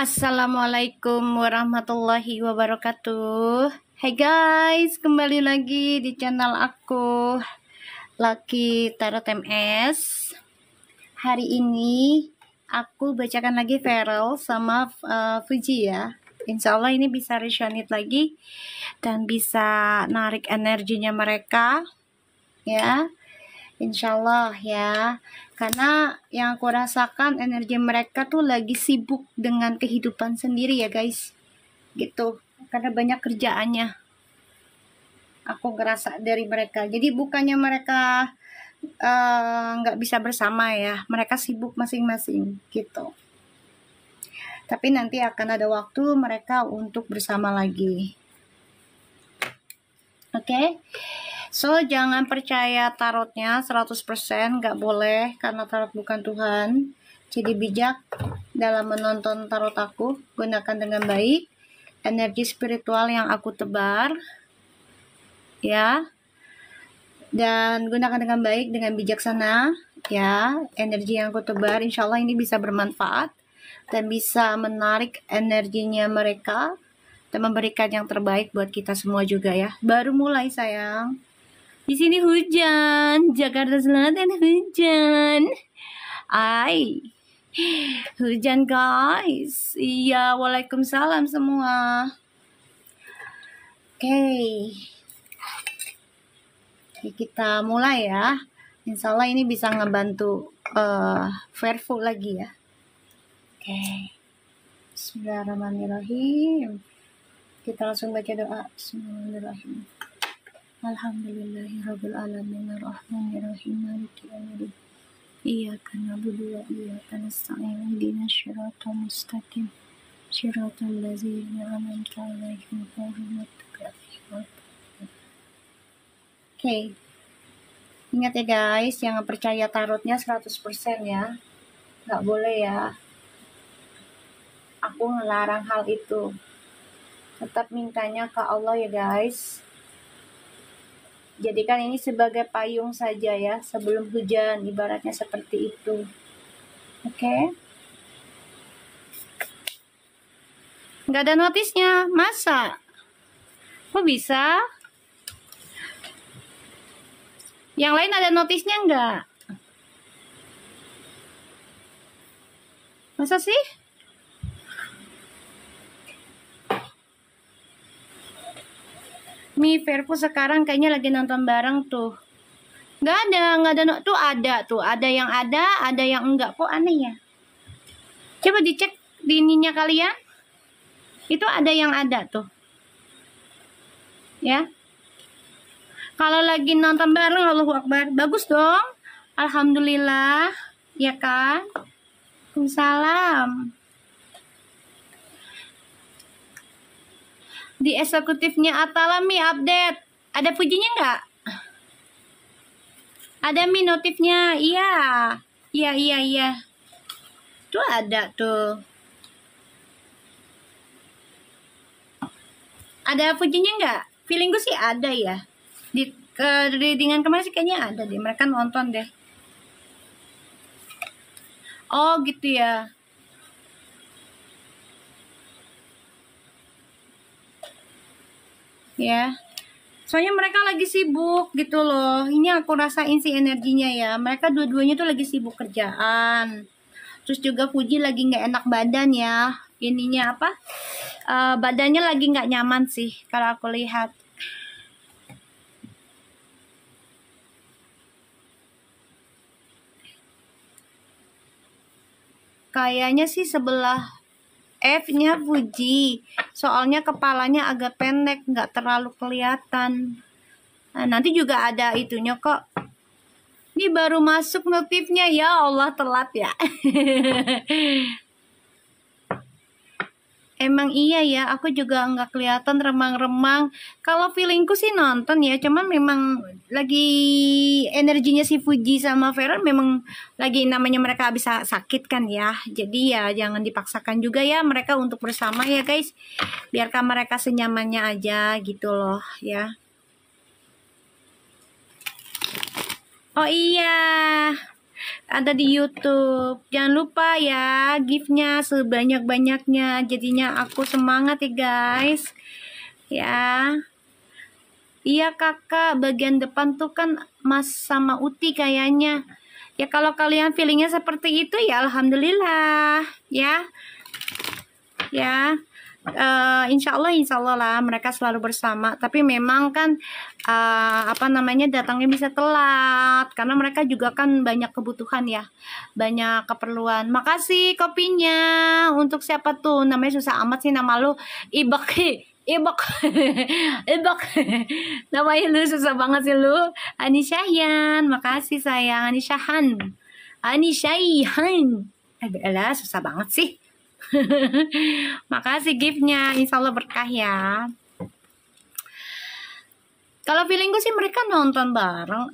Assalamualaikum warahmatullahi wabarakatuh. Hai guys, kembali lagi di channel aku, Lucky Tarot MS. Hari ini aku bacakan lagi Feral sama Fuji ya. Insya Allah ini bisa resonate lagi dan bisa narik energinya mereka ya. Insya Allah ya, karena yang aku rasakan energi mereka tuh lagi sibuk dengan kehidupan sendiri ya guys, gitu, karena banyak kerjaannya. Aku ngerasa dari mereka, jadi bukannya mereka nggak bisa bersama ya, mereka sibuk masing-masing gitu. Tapi nanti akan ada waktu mereka untuk bersama lagi. Oke? So, jangan percaya tarotnya 100%, nggak boleh, karena tarot bukan Tuhan. Jadi bijak dalam menonton tarot aku, gunakan dengan baik energi spiritual yang aku tebar, ya. Dan gunakan dengan baik, dengan bijaksana, ya. Energi yang aku tebar, insya Allah ini bisa bermanfaat dan bisa menarik energinya mereka dan memberikan yang terbaik buat kita semua juga ya. Baru mulai sayang. Di sini hujan, Jakarta Selatan hujan. Hujan guys. Iya, waalaikumsalam semua. Oke, kita mulai ya. Insya Allah ini bisa ngebantu Fairful lagi ya. Oke, Bismillahirrahmanirrahim. Kita langsung baca doa. Bismillahirrahmanirrahim. Alhamdulillahirabbil alamin arrahmanirrahim maliki yaumiddin. Iyyaka na'budu wa iyyaka nasta'in ihdinas siratal mustaqim siratal ladzina an'amta 'alaihim ghairil maghdubi 'alaihim waladdallin. Oke. Ingat ya guys, jangan percaya tarotnya 100% ya. Nggak boleh ya. Aku ngelarang hal itu. Tetap mintanya ke Allah ya guys. Jadikan ini sebagai payung saja ya, sebelum hujan, ibaratnya seperti itu. Oke? Nggak ada notisnya, masa? Kok bisa? Yang lain ada notisnya nggak? Masa sih? Mi Fairful sekarang kayaknya lagi nonton bareng tuh. Nggak ada tuh ada yang ada yang enggak, kok aneh ya? Coba dicek di ininya kalian. Itu ada yang ada tuh. Ya. Kalau lagi nonton bareng, Allahu Akbar, bagus dong. Alhamdulillah, ya kan? Waalaikumsalam. Di eksekutifnya Atalami update. Ada pujinya nggak? Ada mi notifnya. Iya. Tuh ada tuh. Ada pujinya nggak? Feeling gue sih ada ya. Di readingan kemarin sih kayaknya ada deh. Mereka nonton deh. Oh gitu ya. Ya. Soalnya mereka lagi sibuk gitu loh. Ini aku rasain sih energinya ya. Mereka dua-duanya tuh lagi sibuk kerjaan. Terus juga Fuji lagi nggak enak badan ya. Ininya apa? Badannya lagi nggak nyaman sih kalau aku lihat. Kayaknya sih sebelah F-nya Fuji. Soalnya kepalanya agak pendek, nggak terlalu kelihatan. Nah, nanti juga ada itunya kok. Ini baru masuk notifnya, ya Allah telat ya. Emang iya ya, aku juga nggak kelihatan remang-remang. Kalau feelingku sih nonton ya, cuman memang lagi energinya si Fuji sama Feral memang lagi namanya mereka bisa sakit kan ya. Jadi ya jangan dipaksakan juga ya mereka untuk bersama ya guys. Biarkan mereka senyamannya aja gitu loh ya. Oh iya, ada di YouTube. Jangan lupa ya, gift-nya sebanyak-banyaknya. Jadinya aku semangat ya guys. Ya. Iya kakak, bagian depan tuh kan Mas sama Uti kayaknya. Ya kalau kalian feelingnya seperti itu ya alhamdulillah ya. Ya. Insya Allah lah mereka selalu bersama, tapi memang kan apa namanya datangnya bisa telat karena mereka juga kan banyak kebutuhan ya, banyak keperluan. Makasih kopinya. Untuk siapa tuh namanya, susah amat sih nama lu, Ibak. Ibak. Ibak. Namanya lu susah banget sih lu. Anisyahan, makasih sayang. Anisyahan, Anisyahan. Elah susah banget sih. Makasih giftnya, insya Allah berkah ya. Kalau feelingku sih mereka nonton bareng,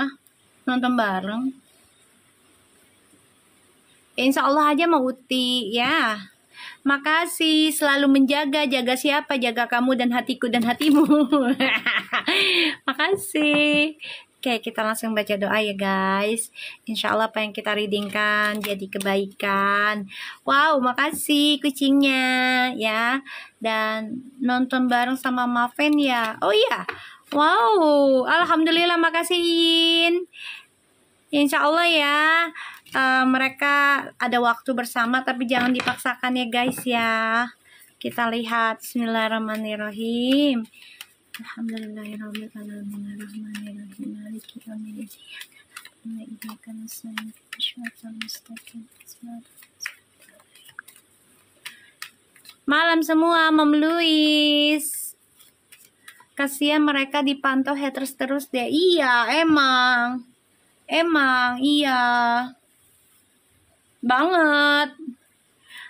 nonton bareng. Insya Allah aja mau Uti ya. Makasih, selalu menjaga. Jaga siapa? Jaga kamu dan hatiku dan hatimu. Makasih. Oke, kita langsung baca doa ya guys. Insya Allah apa yang kita readingkan jadi kebaikan. Wow, makasih kucingnya ya. Dan nonton bareng sama Maven ya. Oh iya. Wow, alhamdulillah, makasihin. Insya Allah ya. Mereka ada waktu bersama, tapi jangan dipaksakan ya guys ya. Kita lihat. Bismillahirrahmanirrahim. Alhamdulillahirabbil alamin arrahmanirrahim maliki yaumiddin iyyaka nasta'in ihdinas mustaqim. Malam semua, Mam Luis. Kasihan mereka dipantau haters terus deh. Iya, emang iya banget.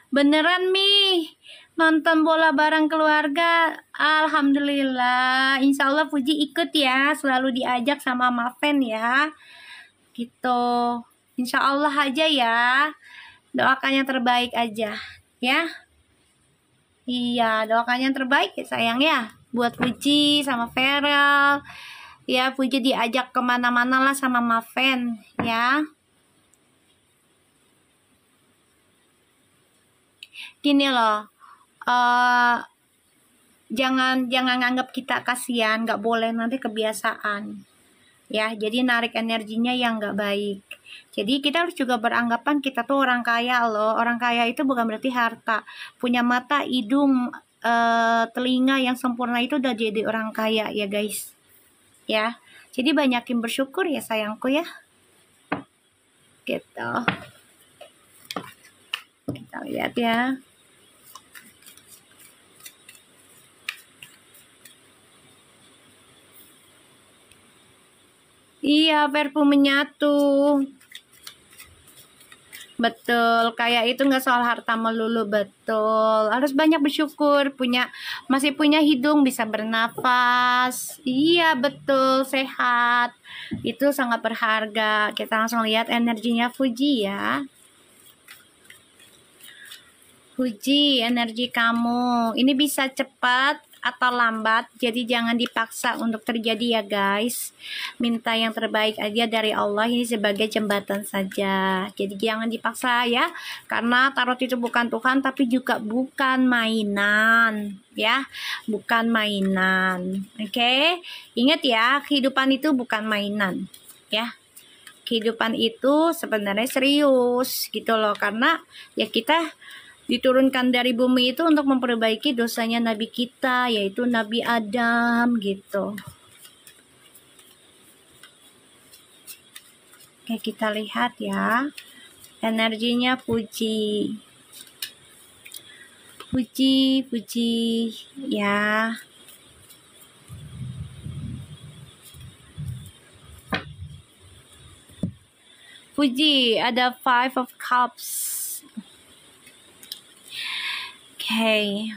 Beneran Mi, nonton bola bareng keluarga. Alhamdulillah. Insya Allah Puji ikut ya, selalu diajak sama Maven ya gitu. Insya Allah aja ya, doakan yang terbaik aja ya. Iya, doakan yang terbaik ya sayang ya, buat Puji sama Ferel ya. Puji diajak kemana-mana lah sama Maven ya. Gini loh, jangan nganggap kita kasihan, nggak boleh, nanti kebiasaan ya, jadi narik energinya yang nggak baik. Jadi kita harus juga beranggapan kita tuh orang kaya loh. Orang kaya itu bukan berarti harta, punya mata, hidung, telinga yang sempurna itu udah jadi orang kaya ya guys ya. Jadi banyakin bersyukur ya sayangku ya gitu. Kita lihat ya. Iya, parfum menyatu. Betul, kayak itu nggak soal harta melulu, betul. Harus banyak bersyukur, masih punya hidung, bisa bernafas. Iya, betul, sehat. Itu sangat berharga. Kita langsung lihat energinya Fuji ya. Fuji, energi kamu ini bisa cepat atau lambat, jadi jangan dipaksa untuk terjadi ya guys. Minta yang terbaik aja dari Allah, ini sebagai jembatan saja. Jadi jangan dipaksa ya, karena tarot itu bukan Tuhan, tapi juga bukan mainan ya, bukan mainan. Oke? Ingat ya, kehidupan itu bukan mainan ya. Kehidupan itu sebenarnya serius gitu loh, karena ya kita diturunkan dari bumi itu untuk memperbaiki dosanya Nabi kita, yaitu Nabi Adam gitu. Oke, kita lihat ya. Energinya Puji ya. Puji, ada Five of Cups. Oke.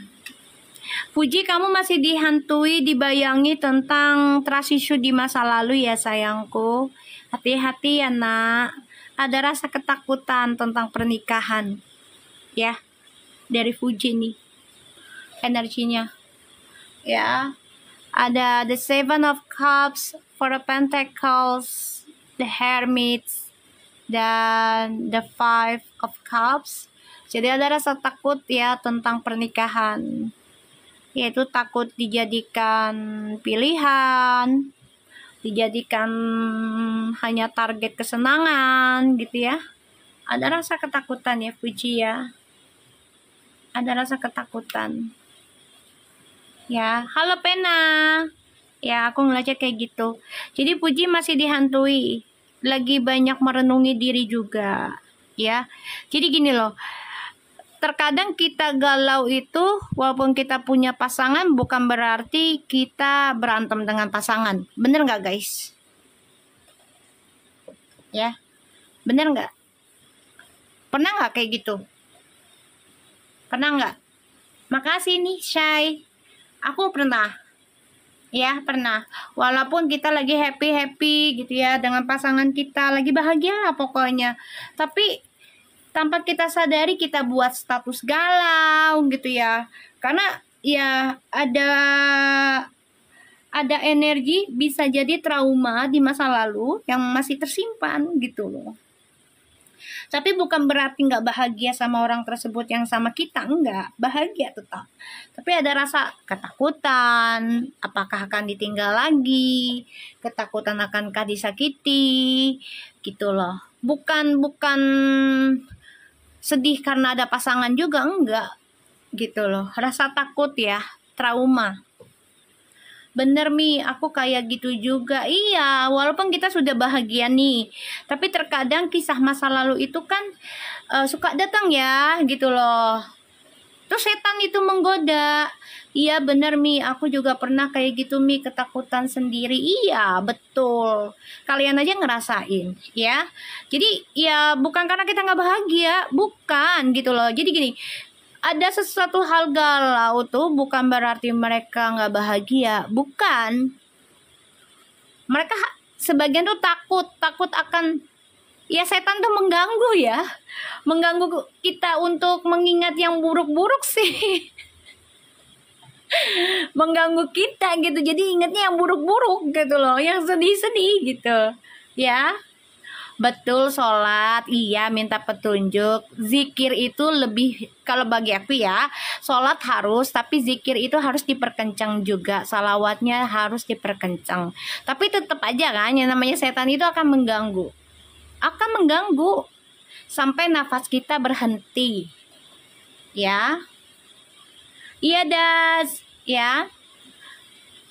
Puji, kamu masih dihantui, dibayangi tentang trust issue di masa lalu ya sayangku. Hati-hati ya nak. Ada rasa ketakutan tentang pernikahan ya, dari Puji nih energinya ya. Ada the Seven of Cups, Four of Pentacles, the Hermit, dan the Five of Cups. Jadi ada rasa takut ya tentang pernikahan, yaitu takut dijadikan pilihan, dijadikan hanya target kesenangan gitu ya. Ada rasa ketakutan ya Fuji ya. Ada rasa ketakutan. Ya, halo Pena. Ya, aku ngeliatnya kayak gitu. Jadi Puji masih dihantui. Lagi banyak merenungi diri juga. Ya, jadi gini loh. Terkadang kita galau itu, walaupun kita punya pasangan, bukan berarti kita berantem dengan pasangan. Bener nggak guys? Ya, bener nggak? Pernah nggak kayak gitu? Pernah nggak? Makasih nih, Shay. Aku pernah. Ya, pernah. Walaupun kita lagi happy-happy gitu ya dengan pasangan kita, lagi bahagia lah pokoknya. Tapi tanpa kita sadari kita buat status galau gitu ya. Karena ya ada energi, bisa jadi trauma di masa lalu yang masih tersimpan gitu loh. Tapi bukan berarti nggak bahagia sama orang tersebut yang sama kita, enggak, bahagia tetap. Tapi ada rasa ketakutan, apakah akan ditinggal lagi, ketakutan akankah disakiti, gitu loh. Bukan sedih karena ada pasangan juga, enggak, gitu loh. Rasa takut ya, trauma. Bener Mi, aku kayak gitu juga. Iya, walaupun kita sudah bahagia nih, tapi terkadang kisah masa lalu itu kan suka datang ya, gitu loh. Terus setan itu menggoda. Iya bener Mi, aku juga pernah kayak gitu Mi, ketakutan sendiri. Iya, betul. Kalian aja ngerasain, ya. Jadi ya bukan karena kita nggak bahagia, bukan gitu loh. Jadi gini, ada sesuatu hal galau tuh bukan berarti mereka nggak bahagia, bukan. Mereka sebagian tuh takut akan, ya setan tuh mengganggu ya, mengganggu kita untuk mengingat yang buruk-buruk sih. Mengganggu kita gitu, jadi ingatnya yang buruk-buruk gitu loh, yang sedih-sedih gitu ya. Betul, sholat, iya minta petunjuk. Zikir itu lebih, kalau bagi aku ya, sholat harus, tapi zikir itu harus diperkencang juga. Salawatnya harus diperkencang. Tapi tetap aja kan, yang namanya setan itu akan mengganggu. Akan mengganggu sampai nafas kita berhenti. Ya. Iya das, ya.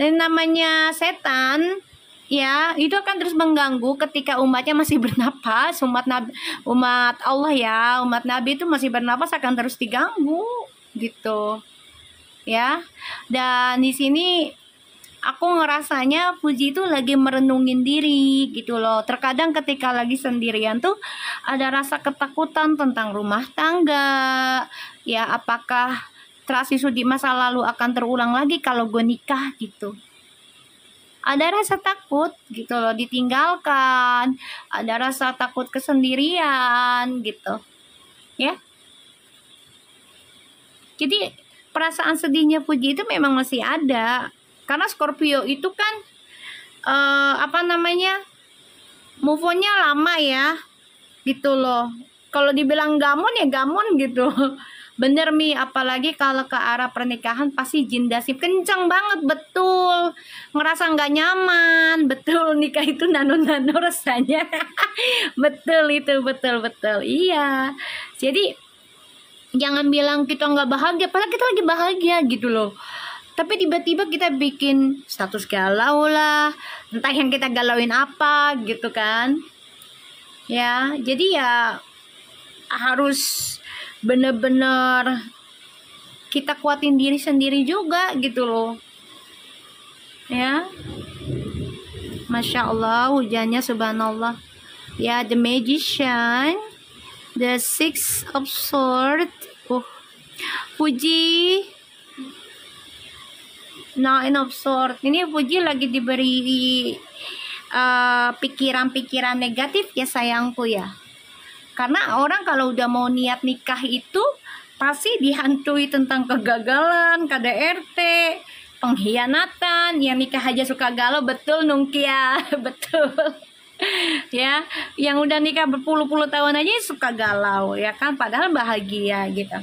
Dan namanya setan, ya itu akan terus mengganggu ketika umatnya masih bernapas. Umat Allah ya, umat Nabi itu masih bernapas, akan terus diganggu gitu ya. Dan di sini aku ngerasanya Puji itu lagi merenungin diri gitu loh. Terkadang ketika lagi sendirian tuh ada rasa ketakutan tentang rumah tangga ya, apakah tradisi di masa lalu akan terulang lagi kalau gue nikah gitu. Ada rasa takut gitu loh ditinggalkan, ada rasa takut kesendirian gitu ya. Jadi perasaan sedihnya Puji itu memang masih ada, karena Scorpio itu kan move on-nya lama ya gitu loh. Kalau dibilang gamon ya gamon gitu. Bener Mi, apalagi kalau ke arah pernikahan pasti jin dasip kencang banget, betul. Ngerasa nggak nyaman, betul. Nikah itu nano-nano rasanya. Betul itu, betul. Iya. Jadi jangan bilang kita nggak bahagia, padahal kita lagi bahagia gitu loh. Tapi tiba-tiba kita bikin status galau lah, entah yang kita galauin apa gitu kan. Ya, jadi ya harus bener-bener kita kuatin diri sendiri juga gitu loh ya. Masya Allah, hujannya subhanallah ya. The Magician, the Six of Swords, Puji, Nine of Swords. Ini Puji lagi diberi pikiran-pikiran negatif ya sayangku ya. Karena orang kalau udah mau niat nikah itu pasti dihantui tentang kegagalan, KDRT, pengkhianatan. Yang nikah aja suka galau, betul Nungkia, betul. Ya, yang udah nikah berpuluh-puluh tahun aja suka galau ya kan, padahal bahagia gitu.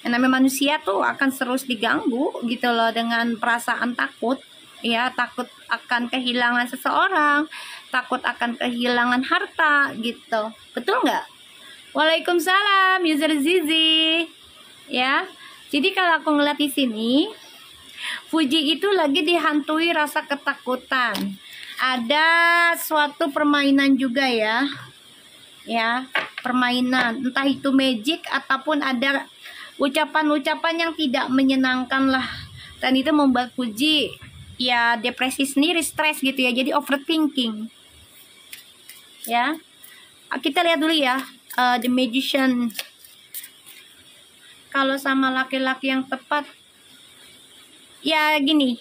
Yang namanya manusia tuh akan terus diganggu gitu loh dengan perasaan takut, ya, takut akan kehilangan seseorang, takut akan kehilangan harta gitu. Betul nggak? Waalaikumsalam, user Zizi. Ya. Jadi kalau aku ngeliat di sini, Fuji itu lagi dihantui rasa ketakutan. Ada suatu permainan juga ya. Ya, permainan. Entah itu magic ataupun ada ucapan-ucapan yang tidak menyenangkan lah. Dan itu membuat Fuji ya depresi sendiri, stres gitu ya. Jadi overthinking. Ya. Kita lihat dulu ya. The Magician. Kalau sama laki-laki yang tepat, ya gini,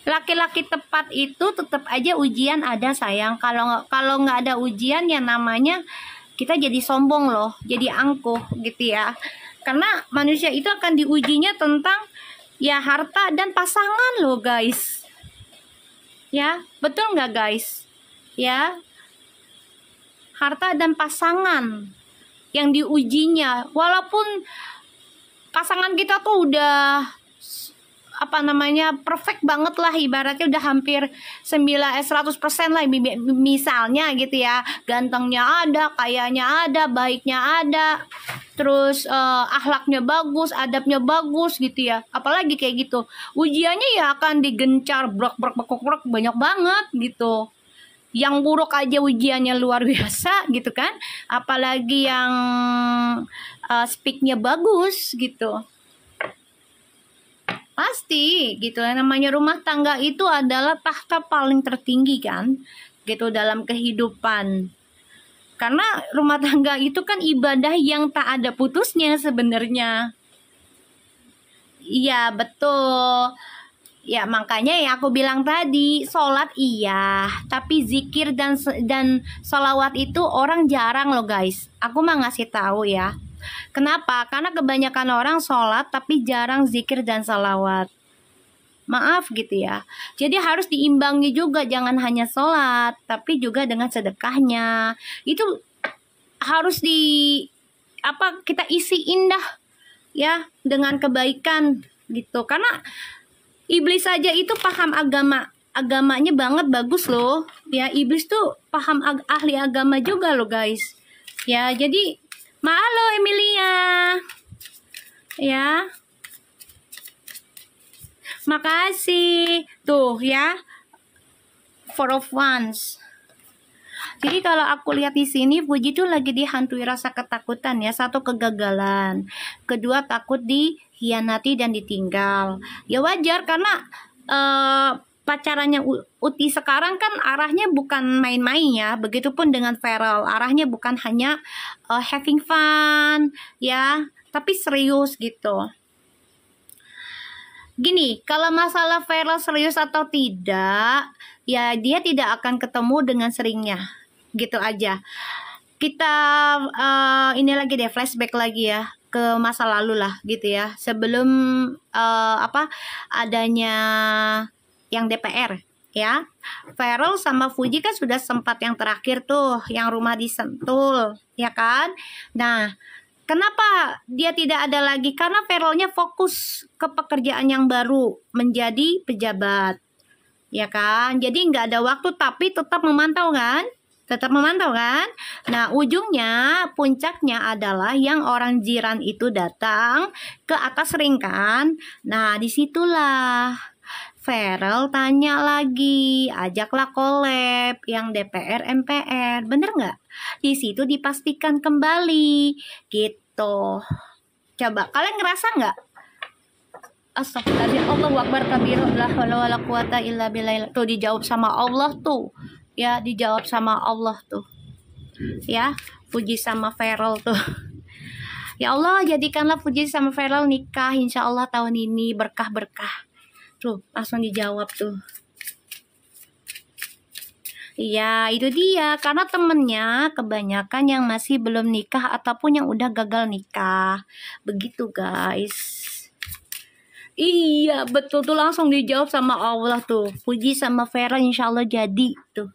laki-laki tepat itu tetap aja ujian ada sayang. Kalau nggak ada ujian ya namanya kita jadi sombong loh, jadi angkuh gitu ya. Karena manusia itu akan diujinya tentang ya harta dan pasangan loh guys. Ya, betul nggak guys? Ya, harta dan pasangan yang diujinya, walaupun pasangan kita tuh udah perfect banget lah, ibaratnya udah hampir 100% lah misalnya gitu ya, gantengnya ada, kayanya ada, baiknya ada, terus akhlaknya bagus, adabnya bagus gitu ya, apalagi kayak gitu, ujiannya ya akan digencar brok banyak banget gitu. Yang buruk aja ujiannya luar biasa gitu kan, apalagi yang speaknya bagus gitu, pasti gitu. Namanya rumah tangga itu adalah tahta paling tertinggi kan gitu dalam kehidupan, karena rumah tangga itu kan ibadah yang tak ada putusnya sebenarnya. Iya betul. Ya makanya ya aku bilang tadi, sholat iya, tapi zikir dan sholawat itu orang jarang loh guys. Aku mah ngasih tahu ya. Kenapa? Karena kebanyakan orang sholat tapi jarang zikir dan sholawat. Maaf gitu ya. Jadi harus diimbangi juga, jangan hanya sholat, tapi juga dengan sedekahnya. Itu harus kita isi indah ya dengan kebaikan gitu. Karena iblis saja itu paham agamanya banget, bagus loh ya. Iblis tuh paham ahli agama juga loh guys ya. Jadi mahalo Emilia ya, makasih tuh ya, four of wands. Jadi kalau aku lihat di sini, Fuji tuh lagi dihantui rasa ketakutan ya. Satu, kegagalan. Kedua, takut dikhianati dan ditinggal. Ya wajar karena pacarannya Uti sekarang kan arahnya bukan main-main ya. Begitupun dengan Feral, arahnya bukan hanya having fun ya, tapi serius gitu. Gini, kalau masalah Feral serius atau tidak, ya dia tidak akan ketemu dengan seringnya. Gitu aja. Kita ini lagi deh, flashback lagi ya ke masa lalu lah gitu ya, sebelum adanya yang DPR ya. Feral sama Fuji kan sudah sempat yang terakhir tuh, yang rumah di Sentul ya kan. Nah, kenapa dia tidak ada lagi? Karena Feralnya fokus ke pekerjaan yang baru, menjadi pejabat ya kan. Jadi nggak ada waktu, tapi tetap memantau kan. Nah, ujungnya, puncaknya adalah yang orang jiran itu datang ke atas ring kan. Nah, disitulah Feral tanya lagi, ajaklah collab yang DPR MPR, bener nggak? Di situ dipastikan kembali, gitu. Coba kalian ngerasa nggak? Astagfirullahaladzim, Allahu Akbar kabir, la haula wala quwata illa billah. Tuh dijawab sama Allah tuh. Ya, dijawab sama Allah tuh. Ya, Fuji sama Feral tuh. Ya Allah, jadikanlah Fuji sama Feral nikah insya Allah tahun ini, berkah-berkah. Tuh, langsung dijawab tuh. Iya, itu dia. Karena temennya kebanyakan yang masih belum nikah ataupun yang udah gagal nikah. Begitu guys. Iya betul tuh, langsung dijawab sama Allah tuh. Fuji sama Feral insya Allah jadi tuh.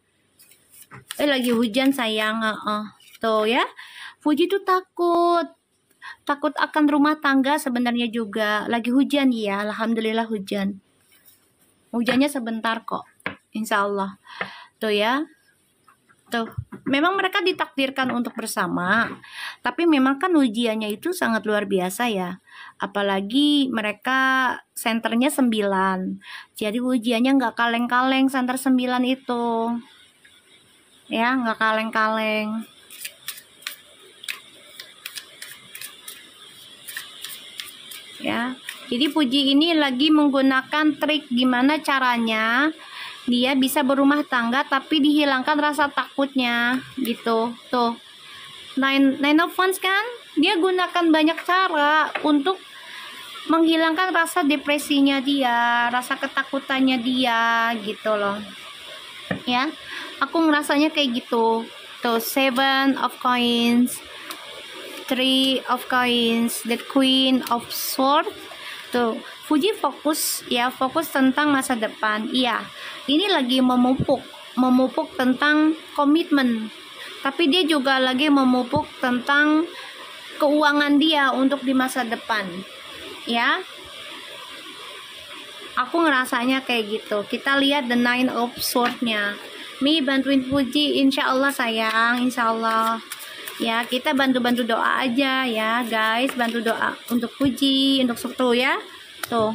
Lagi hujan sayang. Tuh ya. Fuji tuh takut akan rumah tangga sebenarnya juga. Lagi hujan ya, alhamdulillah hujan. Hujannya sebentar kok, insya Allah. Tuh ya. Tuh, memang mereka ditakdirkan untuk bersama, tapi memang kan ujiannya itu sangat luar biasa ya. Apalagi mereka senternya 9. Jadi ujiannya nggak kaleng-kaleng senter 9 itu. Ya, nggak kaleng-kaleng. Ya. Jadi Puji ini lagi menggunakan trik gimana caranya dia bisa berumah tangga tapi dihilangkan rasa takutnya gitu. Tuh, nine of Wands kan dia gunakan banyak cara untuk menghilangkan rasa depresinya dia, rasa ketakutannya dia gitu loh ya. Aku ngerasanya kayak gitu. Tuh, 7 of Coins, 3 of Coins, the Queen of Swords. Tuh, Fuji fokus tentang masa depan. Iya, ini lagi memupuk tentang komitmen. Tapi dia juga lagi memupuk tentang keuangan dia untuk di masa depan. Ya. Aku ngerasanya kayak gitu. Kita lihat the 9 of Swords-nya. Mi bantuin Fuji, insya Allah sayang, insya Allah. Ya, kita bantu-bantu doa aja ya guys, bantu doa untuk Fuji, untuk Subtu ya. Tuh,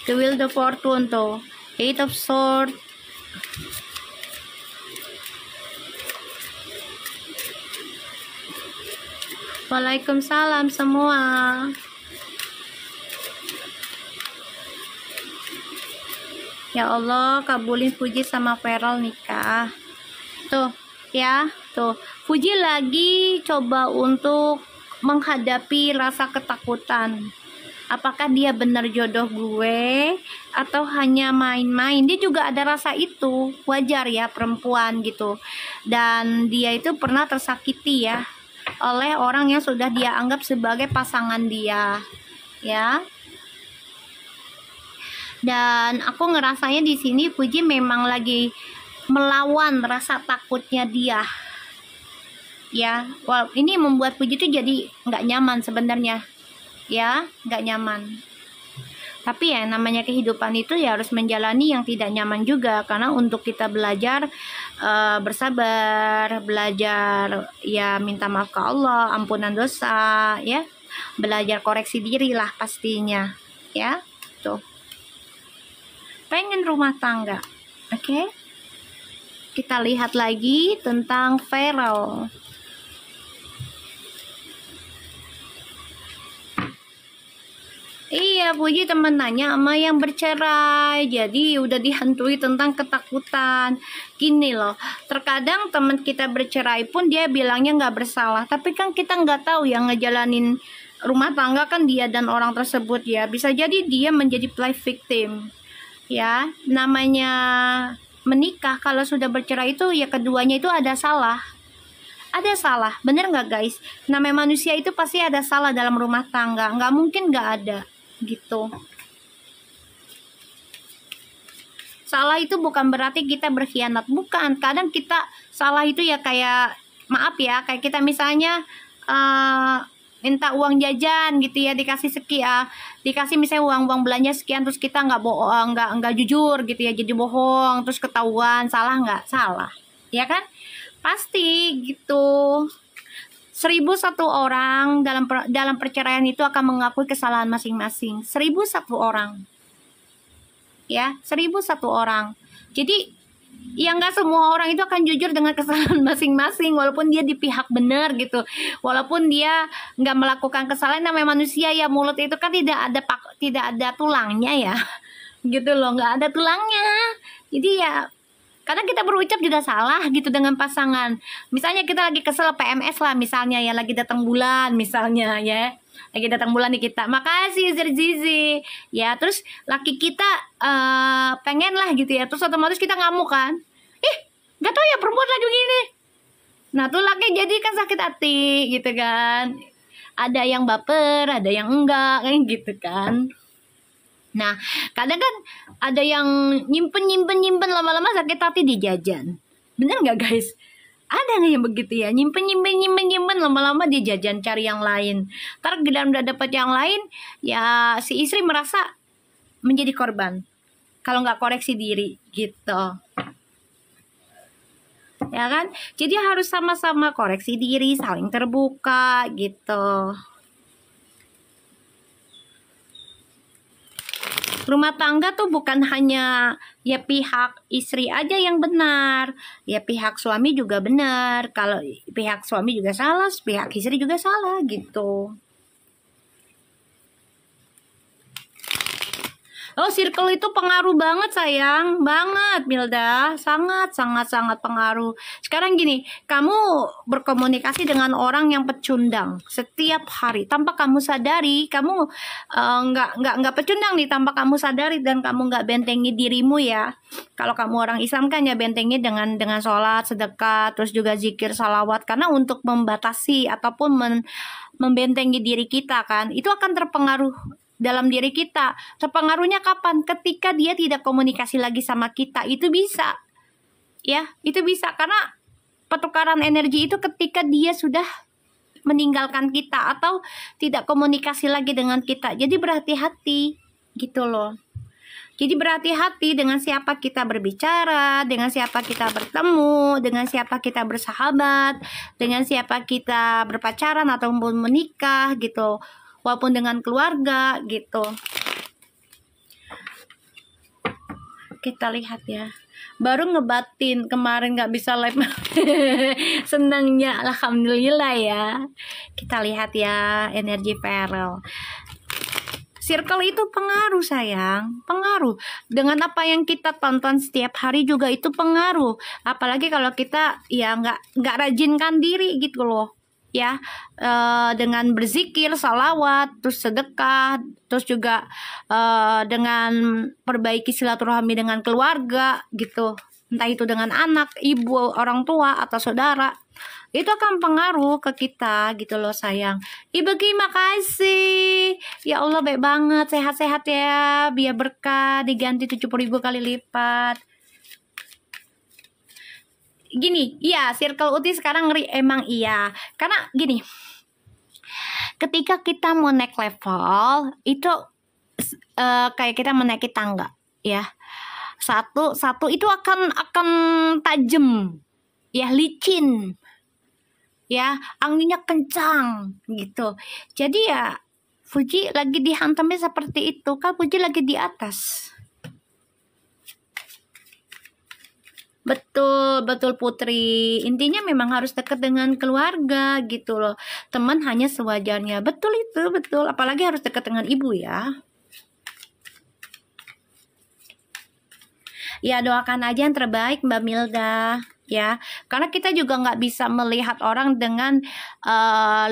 the Wheel of Fortune tuh, 8 of Swords. Waalaikumsalam semua. Ya Allah, kabulin Fuji sama Feral nikah. Tuh ya, tuh Fuji lagi coba untuk menghadapi rasa ketakutan. Apakah dia benar jodoh gue atau hanya main-main? Dia juga ada rasa itu, wajar ya perempuan gitu. Dan dia itu pernah tersakiti ya oleh orang yang sudah dia anggap sebagai pasangan dia, ya. Dan aku ngerasanya di sini Fuji memang lagi melawan rasa takutnya dia. Ya, ini membuat Fuji tuh jadi nggak nyaman sebenarnya. Ya, nggak nyaman. Tapi ya namanya kehidupan itu ya harus menjalani yang tidak nyaman juga, karena untuk kita belajar bersabar, belajar ya minta maaf ke Allah, ampunan dosa, ya, belajar koreksi diri lah pastinya, ya, tuh. Pengen rumah tangga, oke? Kita lihat lagi tentang Feral. Iya, Puji temen nanya sama yang bercerai, jadi udah dihantui tentang ketakutan. Gini loh, terkadang teman kita bercerai pun dia bilangnya nggak bersalah, tapi kan kita nggak tahu yang ngejalanin rumah tangga kan dia dan orang tersebut ya. Bisa jadi dia menjadi play victim. Ya, namanya menikah kalau sudah bercerai itu ya keduanya itu ada salah. Ada salah, bener nggak guys? Namanya manusia itu pasti ada salah dalam rumah tangga, nggak mungkin nggak ada gitu. Salah itu bukan berarti kita berkhianat, bukan. Kadang kita salah itu ya kayak, maaf ya, kayak kita misalnya minta uang jajan gitu ya, dikasih sekian, dikasih misalnya uang belanja sekian, terus kita nggak bohong, nggak jujur gitu ya, jadi bohong, terus ketahuan, salah nggak? Salah, ya kan? Pasti gitu. 1001 orang dalam perceraian itu akan mengakui kesalahan masing-masing. 1001 orang, ya, 1001 orang. Jadi ya nggak semua orang itu akan jujur dengan kesalahan masing-masing, walaupun dia di pihak benar gitu, walaupun dia nggak melakukan kesalahan. Namanya manusia ya, mulut itu kan tidak ada tulangnya ya, gitu loh, nggak ada tulangnya. Jadi ya kadang kita berucap juga salah gitu dengan pasangan. Misalnya kita lagi kesel PMS lah misalnya ya, lagi datang bulan misalnya ya, lagi datang bulan nih kita, makasih Zerzizi ya, terus laki kita pengen lah gitu ya, terus otomatis kita ngamuk kan, gak tau ya perempuan lagi gini. Nah tuh laki jadi kan sakit hati gitu kan, ada yang baper, ada yang enggak kan gitu kan. Nah, kadang kan ada yang nyimpen lama-lama sakit hati di jajan. Bener nggak guys? Ada nggak yang begitu ya? Nyimpen, lama-lama dia jajan cari yang lain. Ntar udah dapat yang lain, ya si istri merasa menjadi korban. Kalau nggak koreksi diri gitu. Ya kan? Jadi harus sama-sama koreksi diri, saling terbuka gitu. Rumah tangga tuh bukan hanya ya pihak istri aja yang benar, ya pihak suami juga benar. Kalau pihak suami juga salah, pihak istri juga salah gitu. Oh, circle itu pengaruh banget sayang, banget Milda, sangat pengaruh. Sekarang gini, kamu berkomunikasi dengan orang yang pecundang setiap hari tanpa kamu sadari, kamu nggak pecundang nih tanpa kamu sadari dan kamu nggak bentengi dirimu ya. Kalau kamu orang Islam kan ya bentengi dengan sholat, sedekah, terus juga zikir, salawat karena untuk membatasi ataupun membentengi diri kita kan, itu akan terpengaruh dalam diri kita. Terpengaruhnya kapan? Ketika dia tidak komunikasi lagi sama kita, itu bisa. Ya, itu bisa karena pertukaran energi itu ketika dia sudah meninggalkan kita atau tidak komunikasi lagi dengan kita. Jadi berhati-hati gitu loh. Jadi berhati-hati dengan siapa kita berbicara, dengan siapa kita bertemu, dengan siapa kita bersahabat, dengan siapa kita berpacaran ataupun menikah gitu. Walaupun dengan keluarga gitu. Kita lihat ya. Baru ngebatin kemarin nggak bisa live. Senangnya alhamdulillah ya. Kita lihat ya energi Feral. Circle itu pengaruh sayang, pengaruh. Dengan apa yang kita tonton setiap hari juga itu pengaruh. Apalagi kalau kita ya nggak rajinkan diri gitu loh. Ya, dengan berzikir, salawat, terus sedekah, terus juga dengan perbaiki silaturahmi dengan keluarga gitu, entah itu dengan anak, ibu, orang tua atau saudara, itu akan pengaruh ke kita gitu loh sayang. Ibu Ki makasih ya Allah, baik banget, sehat-sehat ya, biar berkah diganti 70.000 kali lipat. Gini, iya, circle uti sekarang emang iya. Karena gini, ketika kita mau naik level, itu kayak kita menaiki tangga, ya. Satu itu akan tajam, ya, licin, ya, anginnya kencang, gitu. Jadi ya, Fuji lagi dihantamnya seperti itu, kan Fuji lagi di atas. Betul Putri. Intinya memang harus dekat dengan keluarga gitu loh. Teman hanya sewajarnya. Betul itu, betul. Apalagi harus dekat dengan ibu ya. Ya doakan aja yang terbaik Mbak Milda. Ya, karena kita juga nggak bisa melihat orang dengan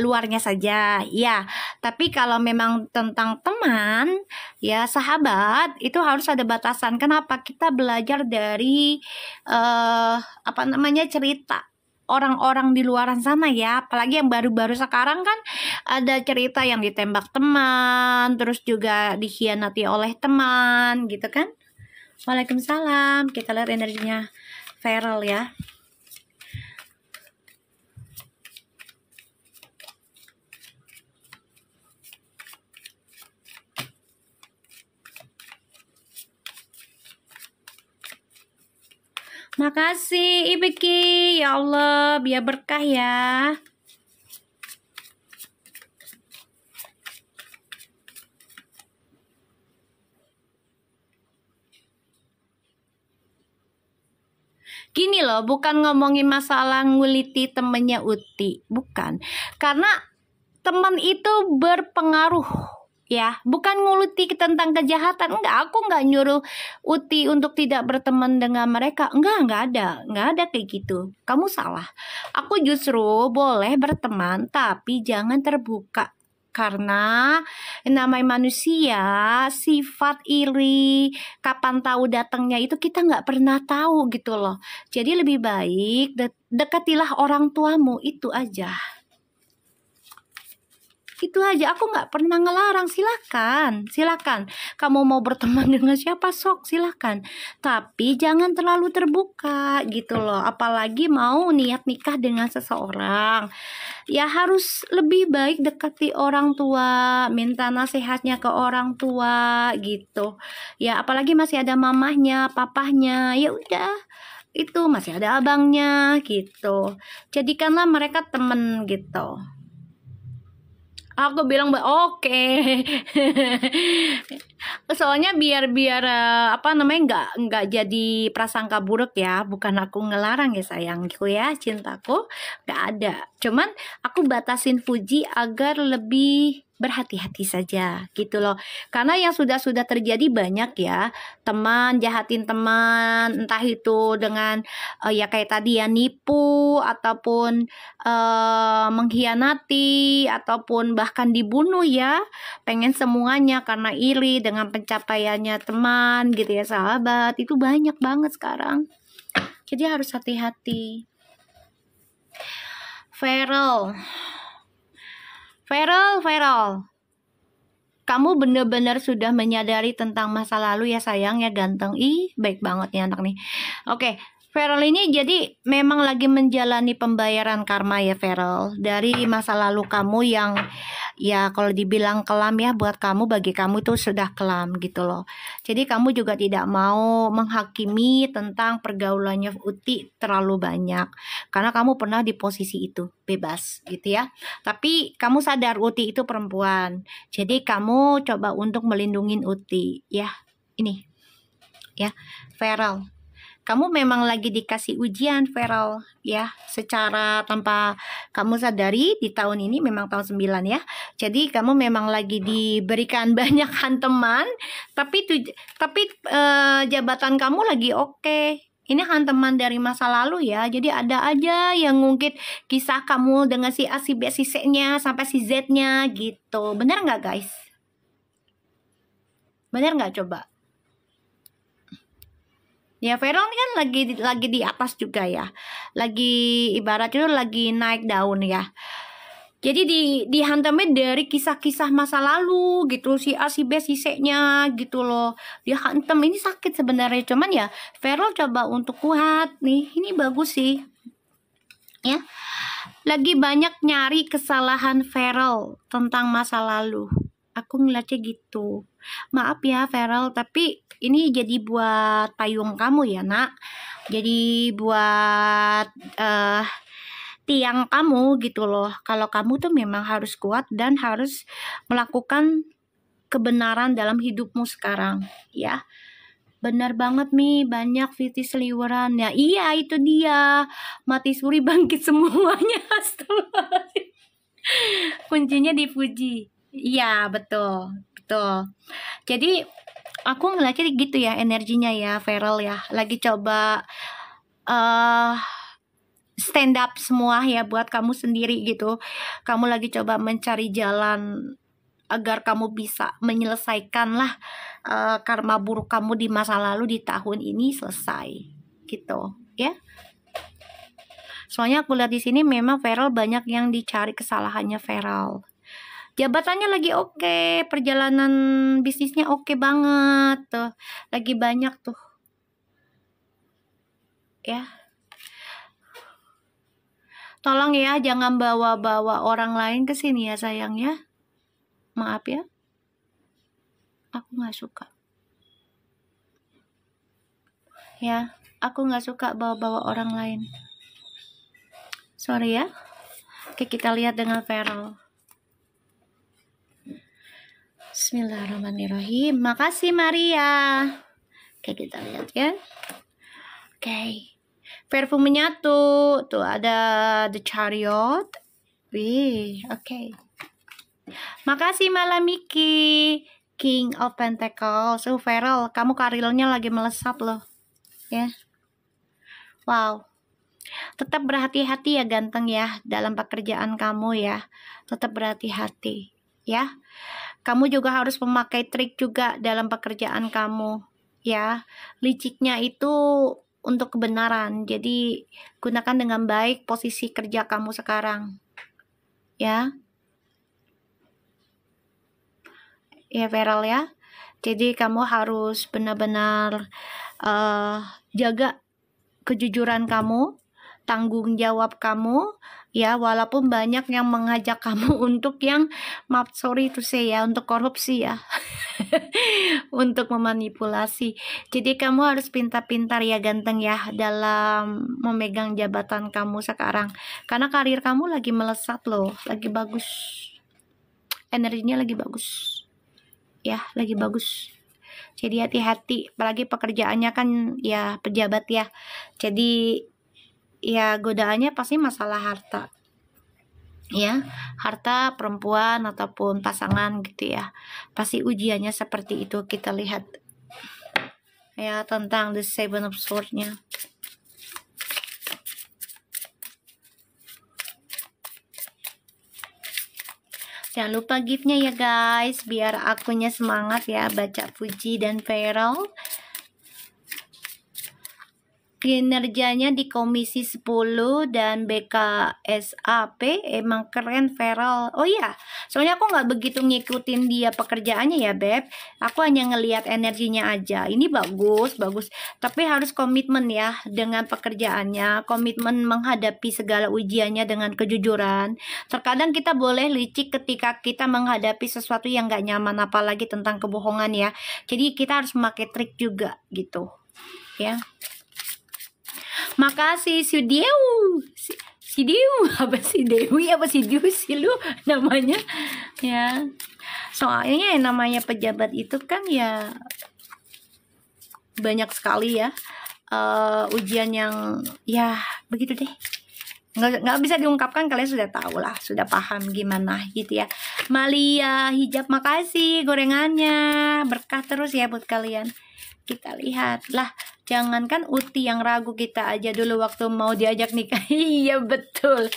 luarnya saja, ya. Tapi kalau memang tentang teman, ya sahabat, itu harus ada batasan. Kenapa? Kita belajar dari apa namanya, cerita orang-orang di luaran sana ya, apalagi yang baru-baru sekarang kan ada cerita yang ditembak teman, terus juga dikhianati oleh teman, gitu kan? Waalaikumsalam. Kita lihat energinya Feral ya. Makasih Ibu Ki, ya Allah, biar berkah ya. Gini loh, bukan ngomongin masalah nguliti temennya Uti, bukan. Karena teman itu berpengaruh, ya. Bukan nguliti tentang kejahatan, enggak. Aku enggak nyuruh Uti untuk tidak berteman dengan mereka. Enggak ada kayak gitu. Kamu salah. Aku justru boleh berteman, tapi jangan terbuka. Karena namanya manusia, sifat iri, kapan tahu datangnya itu kita nggak pernah tahu gitu loh. Jadi lebih baik dekatilah orang tuamu, itu aja. Itu aja, aku nggak pernah ngelarang. Silakan, silakan. Kamu mau berteman dengan siapa, sok silakan. Tapi jangan terlalu terbuka gitu loh. Apalagi mau niat nikah dengan seseorang. Ya harus lebih baik dekati orang tua, minta nasihatnya ke orang tua gitu. Ya apalagi masih ada mamahnya, papahnya. Ya udah, itu masih ada abangnya gitu. Jadikanlah mereka temen gitu. Aku bilang oke. Soalnya biar biar apa namanya, nggak jadi prasangka buruk ya. Bukan aku ngelarang ya sayangku ya, cintaku nggak ada. Cuman aku batasin Fuji agar lebih berhati-hati saja gitu loh. Karena yang sudah terjadi banyak ya, teman jahatin teman, entah itu dengan ya kayak tadi ya, nipu ataupun mengkhianati ataupun bahkan dibunuh ya, pengen semuanya karena iri dengan pencapaiannya teman gitu ya, sahabat. Itu banyak banget sekarang, jadi harus hati-hati. Feral, kamu benar-benar sudah menyadari tentang masa lalu ya sayang ya, ganteng. Ih, baik banget nih anak nih. Oke, Feral ini jadi memang lagi menjalani pembayaran karma ya Feral, dari masa lalu kamu yang ya kalau dibilang kelam ya, buat kamu, bagi kamu itu sudah kelam gitu loh. Jadi kamu juga tidak mau menghakimi tentang pergaulannya Uti terlalu banyak, karena kamu pernah di posisi itu, bebas gitu ya. Tapi kamu sadar Uti itu perempuan, jadi kamu coba untuk melindungi Uti ya. Ini ya Feral, kamu memang lagi dikasih ujian Feral ya, secara tanpa kamu sadari di tahun ini, memang tahun 9 ya. Jadi kamu memang lagi diberikan banyak hanteman, tapi jabatan kamu lagi oke. Ini hanteman dari masa lalu ya. Jadi ada aja yang ngungkit kisah kamu dengan si A, si B, si C-nya sampai si Z-nya gitu. Bener nggak guys? Bener nggak coba? Ya Feral ini kan lagi di atas juga ya, lagi ibaratnya lagi naik daun ya. Jadi dihantamnya dari kisah-kisah masa lalu gitu, si A, si B, si C-nya gitu loh. Dia hantam, ini sakit sebenarnya, cuman ya Feral coba untuk kuat nih. Ini bagus sih ya. Lagi banyak nyari kesalahan Feral tentang masa lalu. Aku ngeliatnya gitu. Maaf ya Feral, tapi ini jadi buat payung kamu ya nak. Jadi buat tiang kamu gitu loh. Kalau kamu tuh memang harus kuat dan harus melakukan kebenaran dalam hidupmu sekarang ya. Benar banget nih, banyak Fiti seliweran ya. Iya itu dia, mati suri bangkit semuanya. Astagfirullahaladzim. Kuncinya dipuji. Iya betul, betul. Jadi aku ngeliatnya gitu ya, energinya ya Feral ya, lagi coba stand up semua ya buat kamu sendiri gitu. Kamu lagi coba mencari jalan agar kamu bisa menyelesaikan lah karma buruk kamu di masa lalu di tahun ini selesai gitu ya. Soalnya aku lihat di sini memang Feral banyak yang dicari kesalahannya Feral. Jabatannya lagi oke, perjalanan bisnisnya oke banget tuh, lagi banyak tuh ya. Tolong ya jangan bawa-bawa orang lain ke sini ya sayang ya. Maaf ya, aku nggak suka ya, aku nggak suka bawa-bawa orang lain, sorry ya. Oke, kita lihat dengan Feral. Bismillahirrahmanirrahim. Makasih Maria. Oke, kita lihat ya. Oke, parfum menyatu tuh, ada The Chariot. Wih, oke. Makasih Malamiki, King of Pentacles. Feral, kamu karirnya lagi melesat loh ya. Wow, tetap berhati-hati ya ganteng ya dalam pekerjaan kamu ya. Tetap berhati-hati ya. Kamu juga harus memakai trik juga dalam pekerjaan kamu ya. Liciknya itu untuk kebenaran. Jadi gunakan dengan baik posisi kerja kamu sekarang ya. ya Feral ya. Jadi kamu harus benar-benar jaga kejujuran kamu, tanggung jawab kamu, ya, walaupun banyak yang mengajak kamu untuk yang, maaf sorry to say ya, untuk korupsi ya. Untuk memanipulasi. Jadi kamu harus pintar-pintar ya ganteng ya dalam memegang jabatan kamu sekarang. Karena karir kamu lagi melesat loh, lagi bagus. Energinya lagi bagus. Ya, lagi bagus. Jadi hati-hati, apalagi pekerjaannya kan ya pejabat ya. Jadi ya godaannya pasti masalah harta. Ya, harta perempuan ataupun pasangan gitu ya. Pasti ujiannya seperti itu, kita lihat. Ya, tentang the Seven of Swords-nya. Jangan lupa gift-nya ya guys, biar akunya semangat ya baca Fuji dan Feral. Kinerjanya di Komisi 10 dan BKSAP emang keren Feral. Oh iya, soalnya aku nggak begitu ngikutin dia pekerjaannya ya Beb. Aku hanya ngelihat energinya aja. Ini bagus, bagus. Tapi harus komitmen ya dengan pekerjaannya. Komitmen menghadapi segala ujiannya dengan kejujuran. Terkadang kita boleh licik ketika kita menghadapi sesuatu yang nggak nyaman, apalagi tentang kebohongan ya. Jadi kita harus memakai trik juga gitu ya. Makasih Sudieu. Sidiu apa si Dewi apa si Diu sih lu namanya ya. Soalnya yang namanya pejabat itu kan ya banyak sekali ya ujian yang ya begitu deh. Nggak bisa diungkapkan, kalian sudah tahu lah, sudah paham gimana gitu ya. Malia hijab, makasih gorengannya, berkah terus ya buat kalian. Kita lihat lah, jangankan Uti yang ragu, kita aja dulu waktu mau diajak nikah. Iya betul.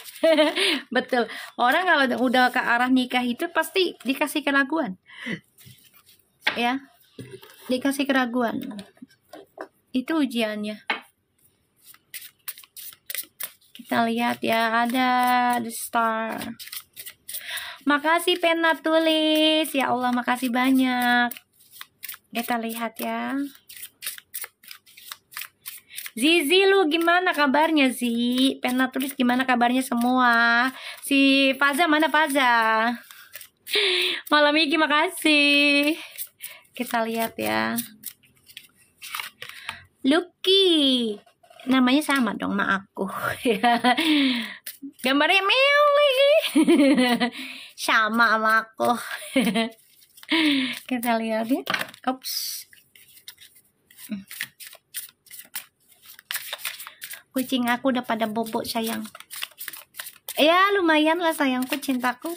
Betul, orang kalau udah ke arah nikah itu pasti dikasih keraguan ya, dikasih keraguan. Itu ujiannya. Kita lihat ya, ada the star. Makasih pena tulis, ya Allah makasih banyak. Kita lihat ya. Zizi, lu gimana kabarnya Zi? Pena tulis gimana kabarnya semua? Si Faza mana Faza? Malam ini makasih. Kita lihat ya. Lucky, namanya sama dong sama aku. Gambarnya meow lagi. Sama sama aku. Kita lihat ya. Ups. Kucing aku udah pada bobok sayang. Ya lumayan lah sayangku, cintaku.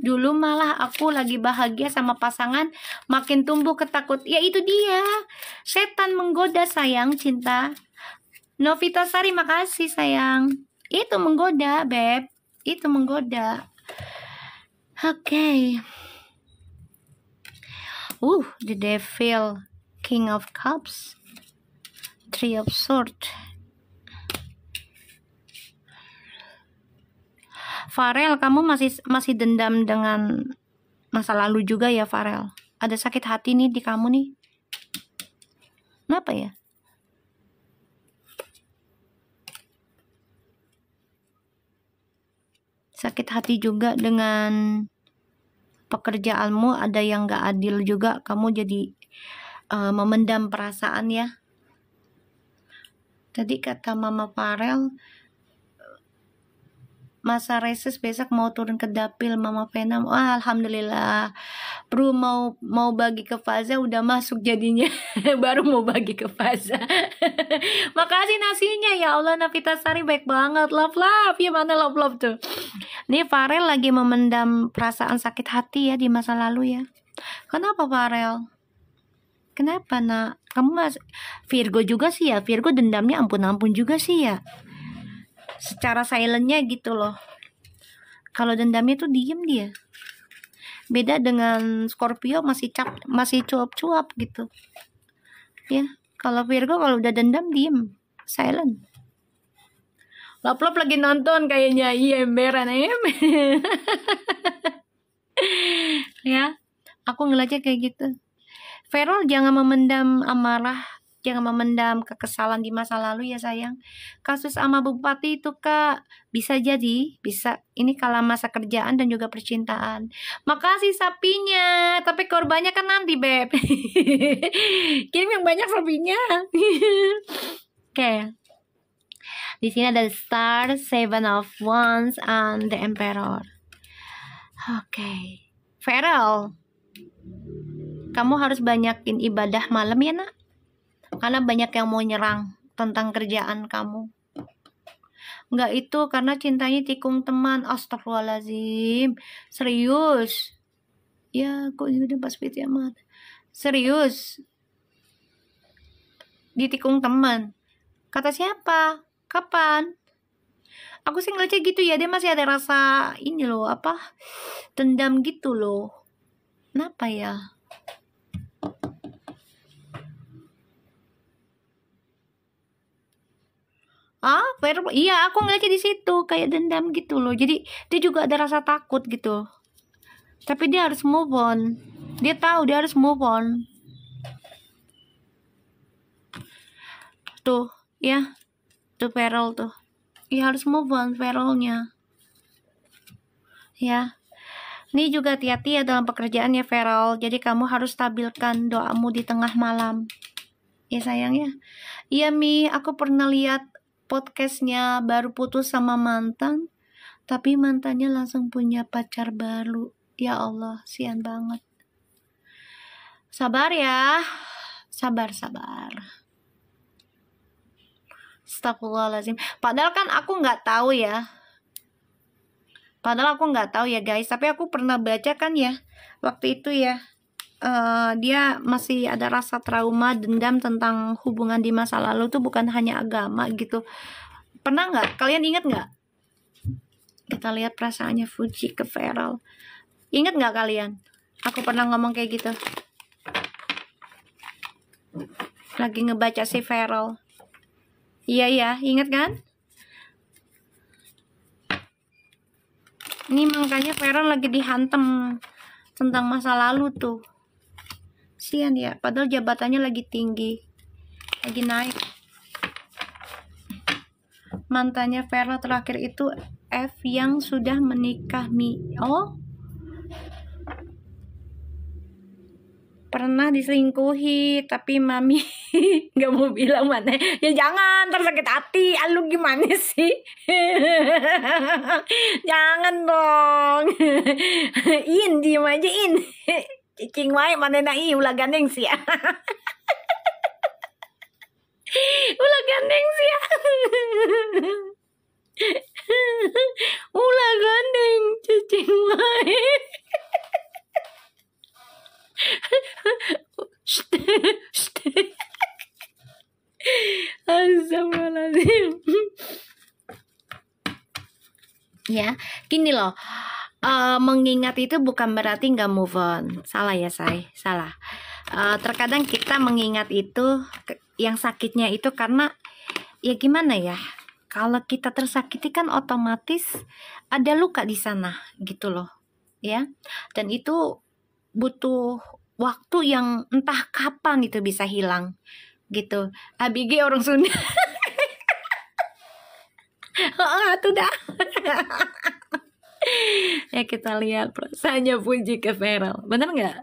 Dulu malah aku lagi bahagia sama pasangan, makin tumbuh ketakut. Ya itu dia, setan menggoda sayang, cinta. Novita Sari, makasih sayang. Itu menggoda Beb, itu menggoda. Oke. The Devil, King of Cups, Three of Swords. Farel, kamu masih dendam dengan masa lalu juga ya Farel? Ada sakit hati nih di kamu nih. Kenapa ya? Sakit hati juga dengan pekerjaanmu, ada yang gak adil juga. Kamu jadi memendam perasaan ya. Tadi kata Mama Farel, masa reses besok mau turun ke dapil Mama Vena. Wah, alhamdulillah. Bro mau bagi ke Faza udah masuk jadinya. Baru mau bagi ke Faza. Makasih nasinya ya Allah. Navita Sari baik banget. Love ya, mana love tuh. Nih Farel lagi memendam perasaan sakit hati ya di masa lalu ya. Kenapa Farel? Kenapa nak? Kamu Virgo juga sih ya. Virgo dendamnya ampun-ampun juga sih ya. Secara silentnya gitu loh. Kalau dendamnya tuh diem dia. Beda dengan Scorpio, masih cuap-cuap gitu. Ya, kalau Virgo kalau udah dendam diem, silent. Lop lagi nonton kayaknya, iya emberan ya. Aku ngeliatnya kayak gitu. Feral, jangan memendam amarah, jangan memendam kekesalan di masa lalu ya sayang. Kasus sama bupati itu Kak, bisa jadi, bisa ini kala masa kerjaan dan juga percintaan. Makasih sapinya, tapi korbannya kan nanti Beb. Kirim yang banyak sapinya. Oke. Di sini ada Star, Seven of Wands, and the Emperor. Oke. Feral, kamu harus banyakin ibadah malam ya nak, karena banyak yang mau nyerang tentang kerjaan kamu. Enggak, itu karena cintanya tikung teman. Astagfirullahaladzim, serius ya, kok udah pas fit amat. Serius ditikung teman, kata siapa, kapan? Aku sih ngeliatnya gitu ya, dia masih ada rasa ini loh, apa, dendam gitu loh. Kenapa ya? Iya, aku ngeliatnya di situ kayak dendam gitu loh. Jadi dia juga ada rasa takut gitu. Tapi dia harus move on. Dia tahu dia harus move on. Tuh, ya. Tuh Feral tuh. Ya harus move on Feralnya. Ya. Ini juga hati-hati ya dalam pekerjaan ya Feral. Jadi kamu harus stabilkan doamu di tengah malam. Ya sayang ya. Iya Mi, aku pernah lihat podcastnya baru putus sama mantan, tapi mantannya langsung punya pacar baru. Ya Allah, sian banget. Sabar ya, sabar. Astagfirullahaladzim. Padahal kan aku nggak tahu ya. Guys, tapi aku pernah baca kan ya, waktu itu ya, dia masih ada rasa trauma, dendam tentang hubungan di masa lalu tuh bukan hanya agama gitu. Pernah nggak? Kalian ingat nggak? Kita lihat perasaannya Fuji ke Feral. Ingat nggak kalian? Aku pernah ngomong kayak gitu. Lagi ngebaca si Feral. Iya, ingat kan? Ini makanya Feral lagi dihantam tentang masa lalu tuh. Sian ya, padahal jabatannya lagi tinggi, lagi naik. Mantannya Feral terakhir itu F yang sudah menikah Mi. Oh, pernah diselingkuhi tapi mami nggak mau bilang mana. Ya jangan, ntar sakit hati. Lu gimana sih? Jangan dong. In, diem aja In. Cicing wae mana nai ulah gandeng sih ya. Ulah gandeng sih ya. Ulah gandeng cicing wae. Astagfirullahaladzim. Ya, gini loh. Mengingat itu bukan berarti nggak move on. Salah ya, salah. Terkadang kita mengingat itu, yang sakitnya itu karena ya gimana ya? Kalau kita tersakiti kan otomatis ada luka di sana gitu loh, ya. Dan itu butuh waktu yang entah kapan itu bisa hilang gitu. ABG orang Sunda. Tuh dah. Ya kita lihat perasaannya Fuji ke Feral. Bener nggak?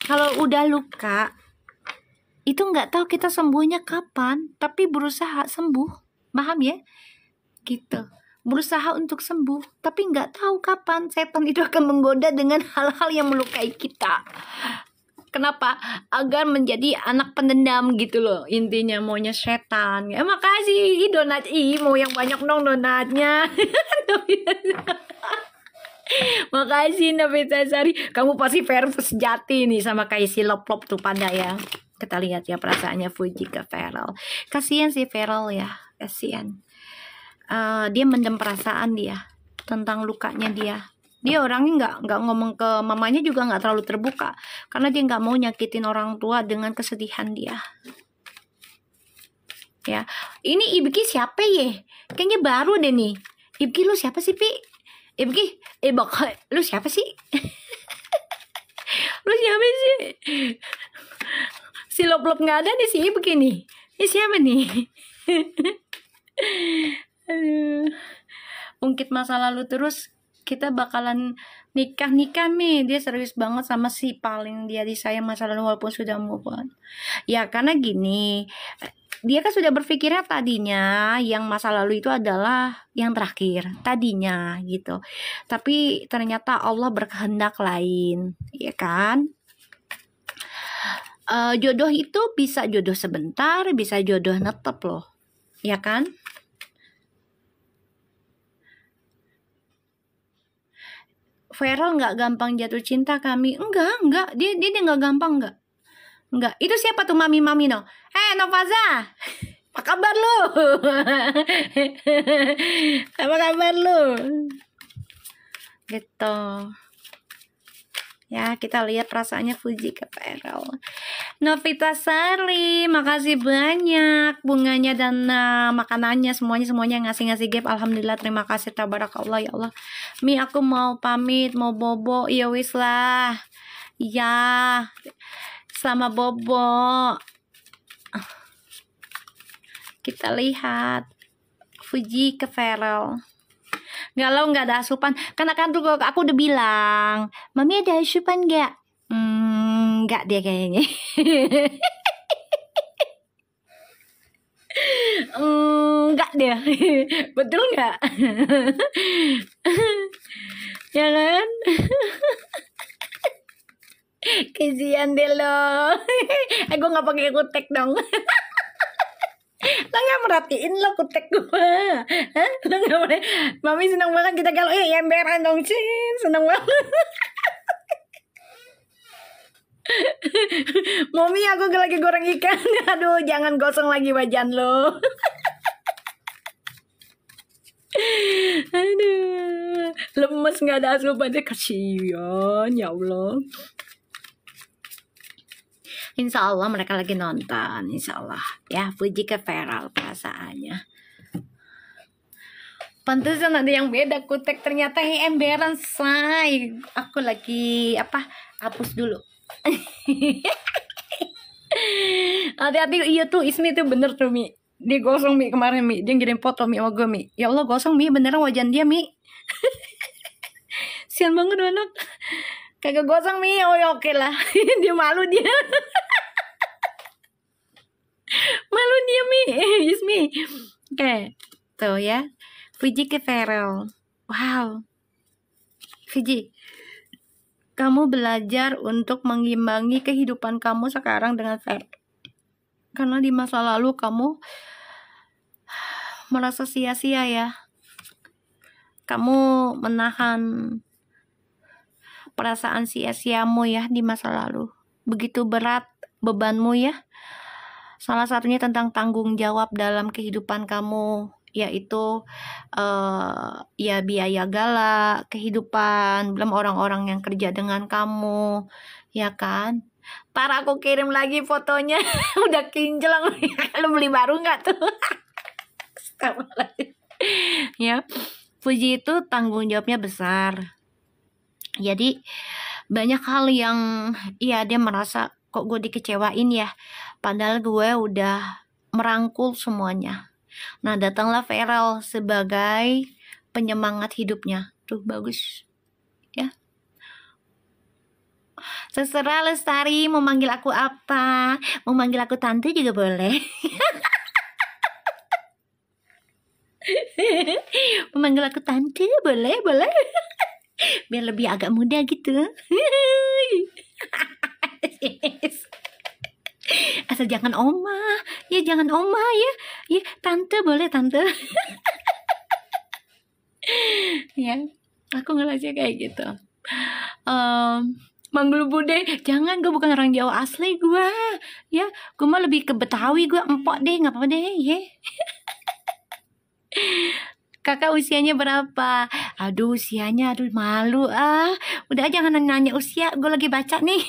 Kalau udah luka itu nggak tahu kita sembuhnya kapan, tapi berusaha sembuh. Paham ya? Gitu. Berusaha untuk sembuh, tapi nggak tahu kapan setan itu akan menggoda dengan hal-hal yang melukai kita. Kenapa? Agar menjadi anak pendendam gitu loh. Intinya maunya setan. Ya, makasih donat. Mau yang banyak dong donatnya. Makasih Nabita Sari. Kamu pasti fair sejati nih sama kayak si Loplop tuh pada ya. Kita lihat ya perasaannya Fuji ke Feral. Kasian si Feral ya. Kasian. Dia mendem perasaan dia tentang lukanya dia. Dia orangnya nggak ngomong ke mamanya juga nggak terlalu terbuka karena dia nggak mau nyakitin orang tua dengan kesedihan dia. Ya, ini Ibki siapa ya? Kayaknya baru deh nih. Ibki lu siapa sih Pi? Ibki, lu siapa sih? siapa sih? Si lop-lop nggak ada nih, si begini. Ini siapa nih? Aduh. Ungkit masa lalu terus, kita bakalan nikah nih. Dia serius banget sama si paling dia disayang masa lalu walaupun sudah move on. Ya karena gini, dia kan sudah berpikirnya tadinya yang masa lalu itu adalah yang terakhir tadinya gitu, tapi ternyata Allah berkehendak lain, ya kan. Jodoh itu bisa jodoh sebentar, bisa jodoh netep loh, ya kan. Feral nggak gampang jatuh cinta kami, enggak, dia nggak gampang, enggak. Itu siapa tuh mami no? Novaza, apa kabar lu? Apa kabar lu? Gitu. Ya, kita lihat perasaannya Fuji ke Feral. Novita Sari, makasih banyak bunganya dan makanannya, semuanya ngasih gift. Alhamdulillah, terima kasih, tabarakallah ya Allah. Mi, aku mau pamit, mau bobo. Ya wis lah. Ya, selamat bobo. Kita lihat Fuji ke Feral. Galau, nggak ada asupan. Karena kan tuh aku udah bilang, Mami ada asupan nggak? Nggak dia kayaknya. Nggak dia. Betul nggak? Ya kan? Kesian deh lo. Gue nggak pakai kutek dong. Lo nggak merhatiin lo kutek gue? Lo nggak boleh. Mami senang banget kita kalau emberan dong sih, senang banget. Mami, aku lagi goreng ikan. Aduh, jangan gosong lagi wajan lo. Aduh, lemes nggak ada asupannya, kasihan ya Allah. Insya Allah mereka lagi nonton, insya Allah ya. Fuji ke Feral perasaannya. Pantesan ada yang beda kutek, ternyata emberan say. Aku lagi hapus dulu. Hati-hati, iya tuh Ismi tuh bener tuh Mi. Dia gosong Mi kemarin Mi, dia ngirim foto Mi sama gue Mi. Ya Allah gosong Mi, beneran wajan dia Mi. Sian banget anak. Kagak gosong Mi, oh ya oke lah. Dia malu dia. Malu dia Mi, Ismi. Oke, tuh ya. Fuji ke Feral. Wow. Fuji, kamu belajar untuk mengimbangi kehidupan kamu sekarang dengan Feral. Karena di masa lalu kamu merasa sia-sia ya. Kamu menahan perasaan sia-siamu ya di masa lalu. Begitu berat bebanmu ya. Salah satunya tentang tanggung jawab dalam kehidupan kamu, yaitu ya biaya gala, kehidupan, belum orang-orang yang kerja dengan kamu, ya kan. Ntar aku kirim lagi fotonya. Udah kinjelang. Lu beli baru nggak tuh? Ya, Fuji itu tanggung jawabnya besar. Jadi banyak hal yang dia merasa kok gue dikecewain ya, padahal gue udah merangkul semuanya. Nah, datanglah Feral sebagai penyemangat hidupnya. Tuh bagus ya. Terserah Lestari mau manggil aku apa, mau manggil aku tante juga boleh. Mau manggil aku tante boleh. Biar lebih agak muda gitu. Asal jangan oma ya, ya tante boleh tante. Ya, aku ngerasa kayak gitu. Manggil bude, jangan, gue bukan orang Jawa asli gue. Ya, gue mah lebih ke Betawi, gue empok deh, nggak apa-apa deh, ya. Kakak usianya berapa? Aduh, usianya, malu Udah jangan nanya usia, gue lagi baca nih.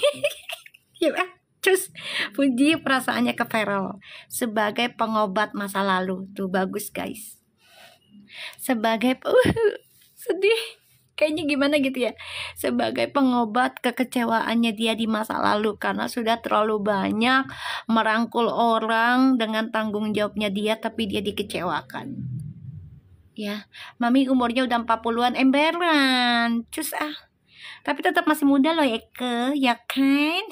Ya, terus Fuji perasaannya ke Feral sebagai pengobat masa lalu. Tuh bagus guys. Sebagai sedih. kayaknya gimana gitu ya, sebagai pengobat kekecewaannya dia di masa lalu karena sudah terlalu banyak merangkul orang dengan tanggung jawabnya dia tapi dia dikecewakan. Ya, Mami umurnya udah 40-an emberan. Cus tapi tetap masih muda loh Eke, ya kan?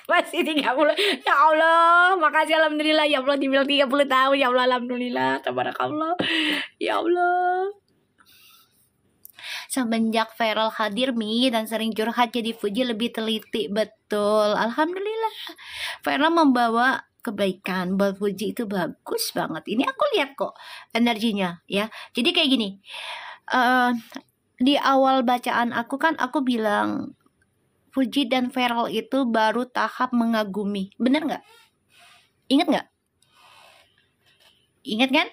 Masih 30. Ya Allah, makasih alhamdulillah ya Allah dibilang 30 tahun. Ya Allah alhamdulillah, tabarakallah. Ya Allah. Semenjak Feral hadir dan sering curhat jadi Fuji lebih teliti. Betul, alhamdulillah. Feral membawa kebaikan buat Fuji itu bagus banget. Ini aku lihat kok energinya ya. Jadi kayak gini. Di awal bacaan aku kan aku bilang Fuji dan Feral itu baru tahap mengagumi. Bener nggak? Ingat nggak? Ingat kan?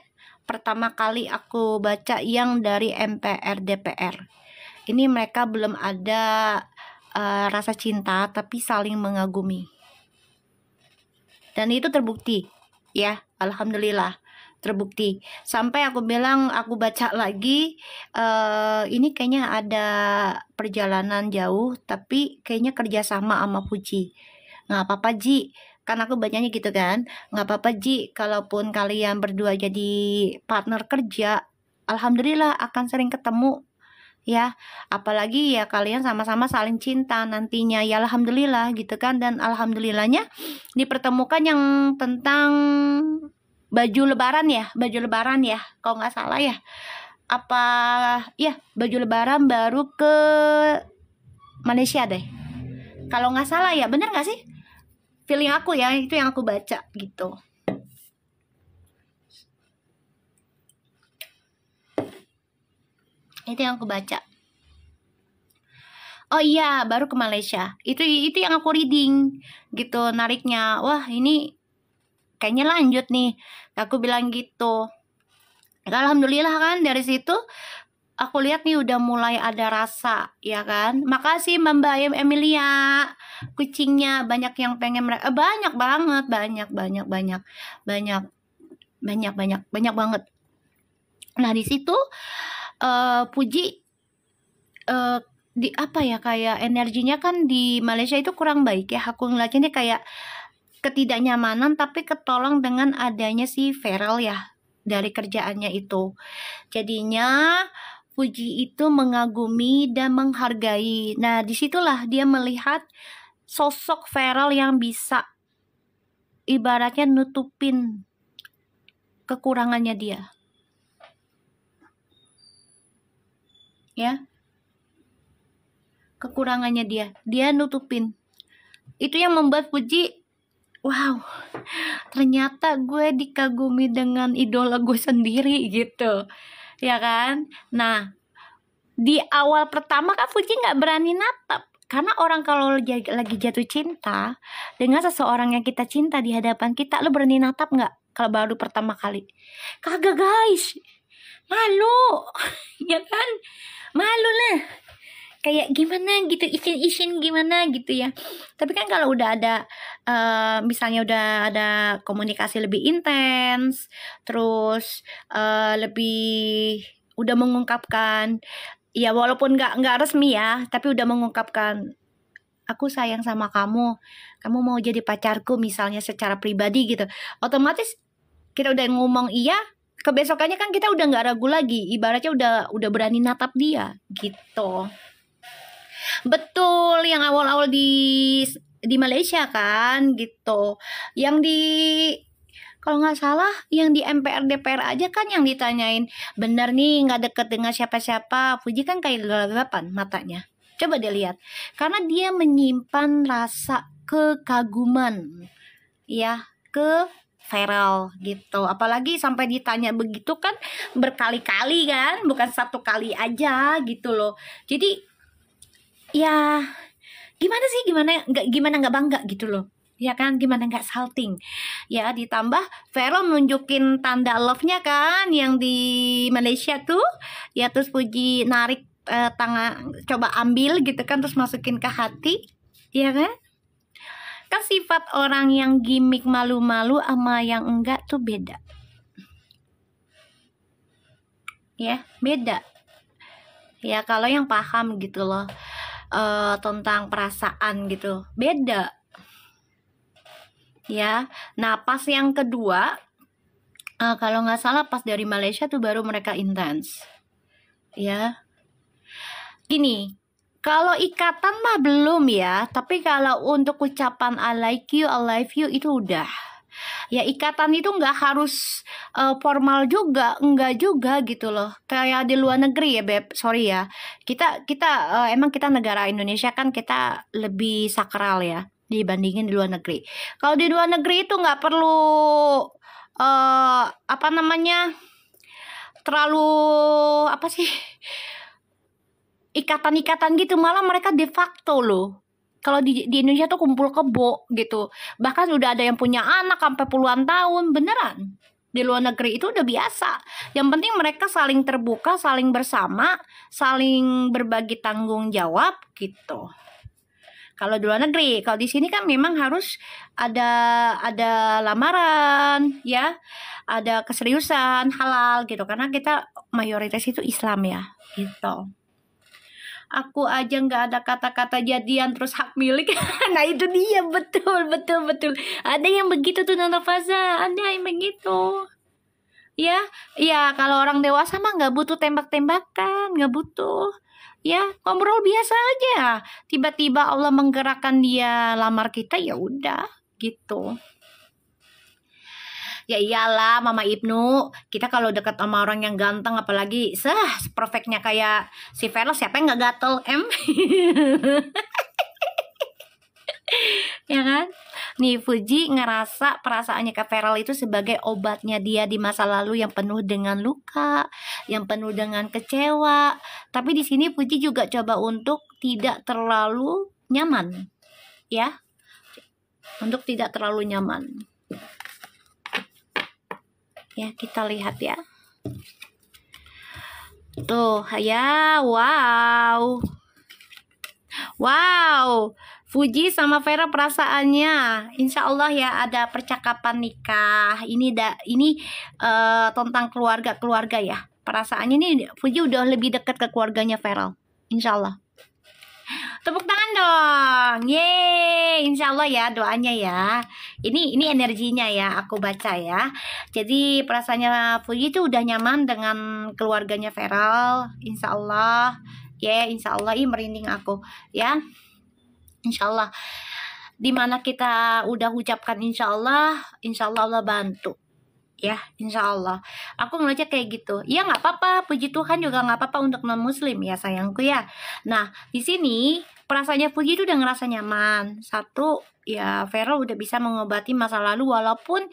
Pertama kali aku baca yang dari MPR DPR. Ini mereka belum ada rasa cinta tapi saling mengagumi. Dan itu terbukti ya, alhamdulillah terbukti. Sampai aku bilang aku baca lagi ini kayaknya ada perjalanan jauh tapi kayaknya kerjasama sama Fuji. Nggak apa-apa Ji, kan aku bacanya gitu kan, nggak apa-apa Ji kalaupun kalian berdua jadi partner kerja, alhamdulillah akan sering ketemu ya, apalagi ya kalian sama-sama saling cinta nantinya ya, alhamdulillah gitu kan. Dan alhamdulillahnya dipertemukan yang tentang baju lebaran ya kalau nggak salah ya, apa ya, baju lebaran baru ke Malaysia deh kalau nggak salah ya, bener nggak sih? Feeling aku ya, itu yang aku baca gitu. Itu yang aku baca. Oh iya, baru ke Malaysia. Itu yang aku reading gitu, nariknya. Wah, ini kayaknya lanjut nih. Aku bilang gitu. Alhamdulillah kan dari situ aku lihat nih udah mulai ada rasa ya kan. Makasih Mbak Emilia, kucingnya banyak yang pengen mereka, banyak banget, banyak banget. Nah di situ Puji di apa ya, kayak energinya kan di Malaysia itu kurang baik ya, aku ngeliatnya kayak ketidaknyamanan tapi ketolong dengan adanya si Feral ya dari kerjaannya itu. Jadinya Fuji itu mengagumi dan menghargai. Nah, disitulah dia melihat sosok Feral yang bisa ibaratnya nutupin kekurangannya dia. Ya. Kekurangannya dia nutupin. Itu yang membuat Fuji, wow, ternyata gue dikagumi dengan idola gue sendiri gitu. Ya kan? Nah, di awal pertama kan Fuji nggak berani natap. Karena orang kalau lagi jatuh cinta dengan seseorang yang kita cinta di hadapan kita, lo berani natap nggak? Kalau baru pertama kali, kagak guys, malu, ya kan? Malu lah, kayak gimana gitu, isin gimana gitu ya. Tapi kan kalau udah ada misalnya udah ada komunikasi lebih intens, terus lebih udah mengungkapkan ya, walaupun nggak resmi ya, tapi udah mengungkapkan aku sayang sama kamu mau jadi pacarku misalnya secara pribadi gitu, otomatis kita udah ngomong iya, kebesokannya kan kita udah nggak ragu lagi, ibaratnya udah berani natap dia gitu. Betul, yang awal-awal di Malaysia kan gitu, yang di kalau nggak salah yang di MPR DPR aja kan yang ditanyain, bener nih nggak deket dengan siapa-siapa, Fuji kan kayak gelap-gelapan matanya. Coba dia lihat, karena dia menyimpan rasa kekaguman ya ke Feral gitu. Apalagi sampai ditanya begitu kan berkali-kali kan, bukan satu kali aja gitu loh. Jadi ya gimana nggak bangga gitu loh, ya kan, gimana nggak salting ya. Ditambah Feral nunjukin tanda love-nya kan yang di Malaysia tuh ya, terus Puji narik tangan, coba ambil gitu kan, terus masukin ke hati ya kan. Kan sifat orang yang gimmick malu-malu sama yang enggak tuh beda ya, beda Ya, kalau yang paham gitu loh, tentang perasaan gitu, beda. Ya, nah pas yang kedua, kalau nggak salah pas dari Malaysia tuh baru mereka intens. Ya, gini, kalau ikatan mah belum ya, tapi kalau untuk ucapan I like you, I love you itu udah. Ya ikatan itu nggak harus formal juga, enggak juga gitu loh. Kayak di luar negeri ya, Beb. Sorry ya. Emang kita negara Indonesia kan kita lebih sakral ya dibandingin di luar negeri. Kalau di luar negeri itu nggak perlu apa namanya? Terlalu apa sih? Ikatan-ikatan gitu, malah mereka de facto loh. Kalau di Indonesia tuh kumpul kebo gitu. Bahkan udah ada yang punya anak sampai puluhan tahun, beneran. Di luar negeri itu udah biasa. Yang penting mereka saling terbuka, saling bersama, saling berbagi tanggung jawab gitu. Kalau di luar negeri, kalau di sini kan memang harus ada lamaran, ya, ada keseriusan halal gitu. Karena kita mayoritas itu Islam ya, gitu. Aku aja nggak ada kata-kata jadian terus hak milik. Nah itu dia, betul. Ada yang begitu tuh Nona Faza, ada yang begitu. Ya, kalau orang dewasa mah nggak butuh tembak-tembakan, nggak butuh. Ya, ngobrol biasa aja. Tiba-tiba Allah menggerakkan dia lamar kita, ya udah gitu. Ya iyalah Mama Ibnu, kita kalau deket sama orang yang ganteng apalagi perfectnya kayak si Vero, siapa yang nggak gatel ya kan? Nih Fuji ngerasa perasaannya ke Feral itu sebagai obatnya dia di masa lalu yang penuh dengan luka, yang penuh dengan kecewa. Tapi di sini Fuji juga coba untuk tidak terlalu nyaman, ya, untuk tidak terlalu nyaman. Ya, kita lihat ya. Tuh, ya, wow. Fuji sama Vera perasaannya, insya Allah ya ada percakapan nikah. Ini tentang keluarga ya. Perasaannya ini Fuji udah lebih dekat ke keluarganya Vera, insya Allah. Tepuk tangan dong, yeay, insya Allah ya doanya ya. Ini energinya ya, aku baca ya. Jadi perasaannya Fuji itu udah nyaman dengan keluarganya Feral, insya Allah. Insya Allah, merinding aku ya. Insya Allah, dimana kita udah ucapkan insya Allah Allah bantu. Ya, insya Allah. Aku ngeliatnya kayak gitu. Ya nggak apa-apa, puji Tuhan juga nggak apa-apa untuk non Muslim ya sayangku ya. Nah di sini perasaannya Fuji itu udah ngerasa nyaman. Satu, ya Vero udah bisa mengobati masa lalu walaupun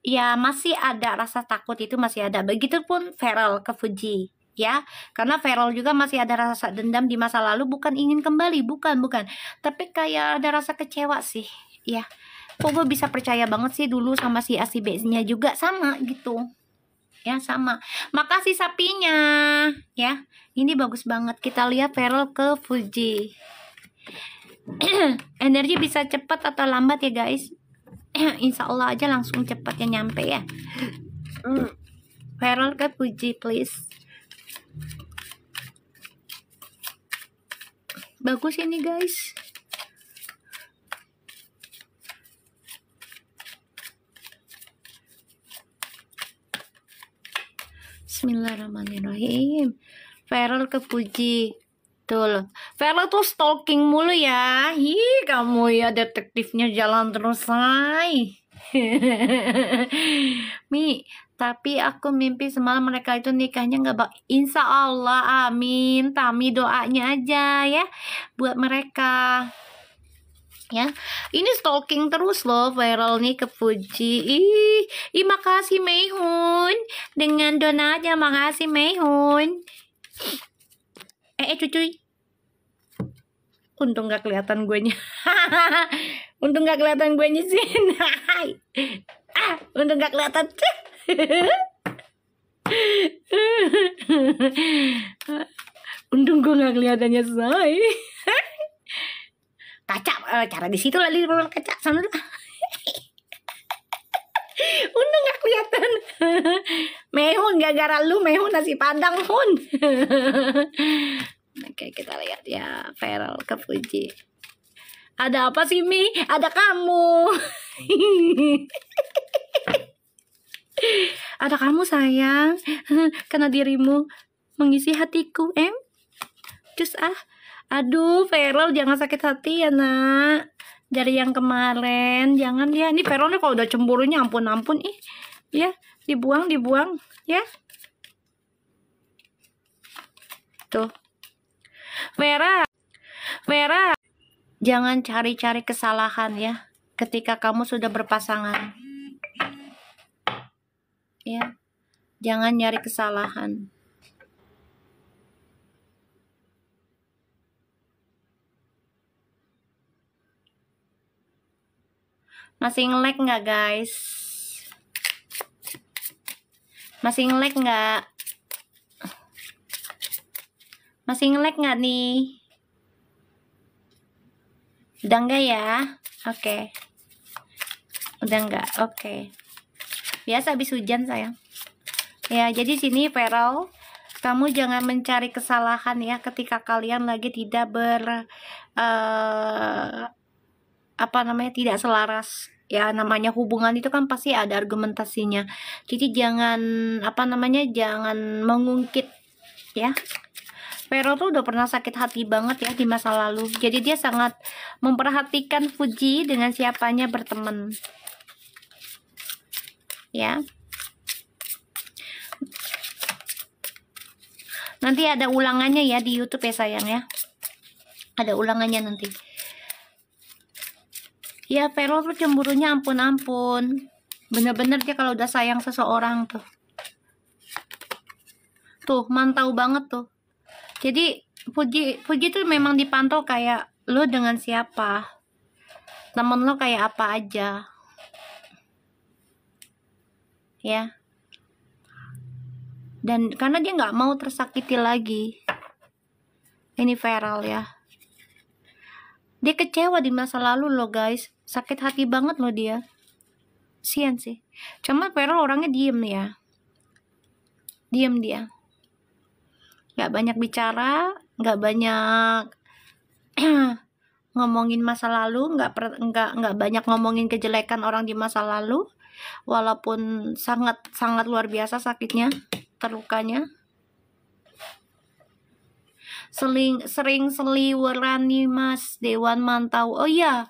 ya masih ada rasa takut itu masih ada. Begitupun Vero ke Fuji. Ya, karena Feral juga masih ada rasa dendam di masa lalu, bukan ingin kembali, bukan, tapi kayak ada rasa kecewa sih, ya. Kok gue bisa percaya banget sih dulu sama si A si B-nya juga sama gitu. Ya, sama. Makasih sapinya. Ya, ini bagus banget. Kita lihat Feral ke Fuji. Energi bisa cepat atau lambat ya guys. Insya Allah aja langsung cepatnya nyampe ya. Feral ke Fuji please. Bagus ini guys. Bismillahirrahmanirrahim. Feral ke Fuji. Tuh, Feral tuh stalking mulu ya. Kamu ya detektifnya jalan terus, say. Mi, tapi aku mimpi semalam mereka itu nikahnya nggak insya Allah, amin. Tami doanya aja ya buat mereka. Ya, ini stalking terus loh Viral nih ke Fuji. Makasih Meihun dengan donatnya, makasih Meihun. Cucuy. Untung nggak kelihatan guenya. Untung nggak kelihatan guenya sih. Untung nggak kelihatan. Untung gue nggak kelihatannya say. Kaca, cara di situ lagi kaca sana. Untung nggak kelihatan. Mehun gara-gara lu Mehun nasi padang Hun. Oke, kita lihat ya, Feral ke Fuji. Ada apa sih, Mi? Ada kamu. Ada kamu, sayang. Karena dirimu mengisi hatiku, Cus Aduh, Feral jangan sakit hati ya, nak. Dari yang kemarin, jangan ya. Ini Feral nih kalau udah cemburunya ampun-ampun ya, dibuang ya. Tuh. Vera, jangan cari-cari kesalahan ya ketika kamu sudah berpasangan. Ya. Jangan nyari kesalahan. Masih nge-lag nggak, guys? Masih nge-lag nggak? Masih nge-lag nggak nih? Udah enggak ya? Oke. Udah enggak? Oke. Biasa habis hujan, sayang. Ya, jadi sini Feral, kamu jangan mencari kesalahan ya ketika kalian lagi tidak tidak selaras. Ya, namanya hubungan itu kan pasti ada argumentasinya. Jadi jangan jangan mengungkit ya. Vero tuh udah pernah sakit hati banget ya di masa lalu. Jadi dia sangat memperhatikan Fuji dengan siapanya berteman. Ya. Nanti ada ulangannya ya di YouTube ya, sayang ya. Ada ulangannya nanti. Ya, Vero tuh cemburunya ampun-ampun. Bener-bener dia kalau udah sayang seseorang tuh. Tuh, mantau banget tuh. Jadi Fuji tuh memang dipantau kayak lo dengan siapa, temen lo kayak apa aja, ya. Dan karena dia nggak mau tersakiti lagi, ini Feral ya. Dia kecewa di masa lalu lo guys, sakit hati banget lo dia. Sian sih. Cuma Feral orangnya diem ya, diem dia. Nggak banyak bicara, nggak banyak ngomongin masa lalu, nggak banyak ngomongin kejelekan orang di masa lalu, walaupun sangat luar biasa sakitnya, terlukanya. Sering seliwerani Mas Dewan Mantau. Oh iya.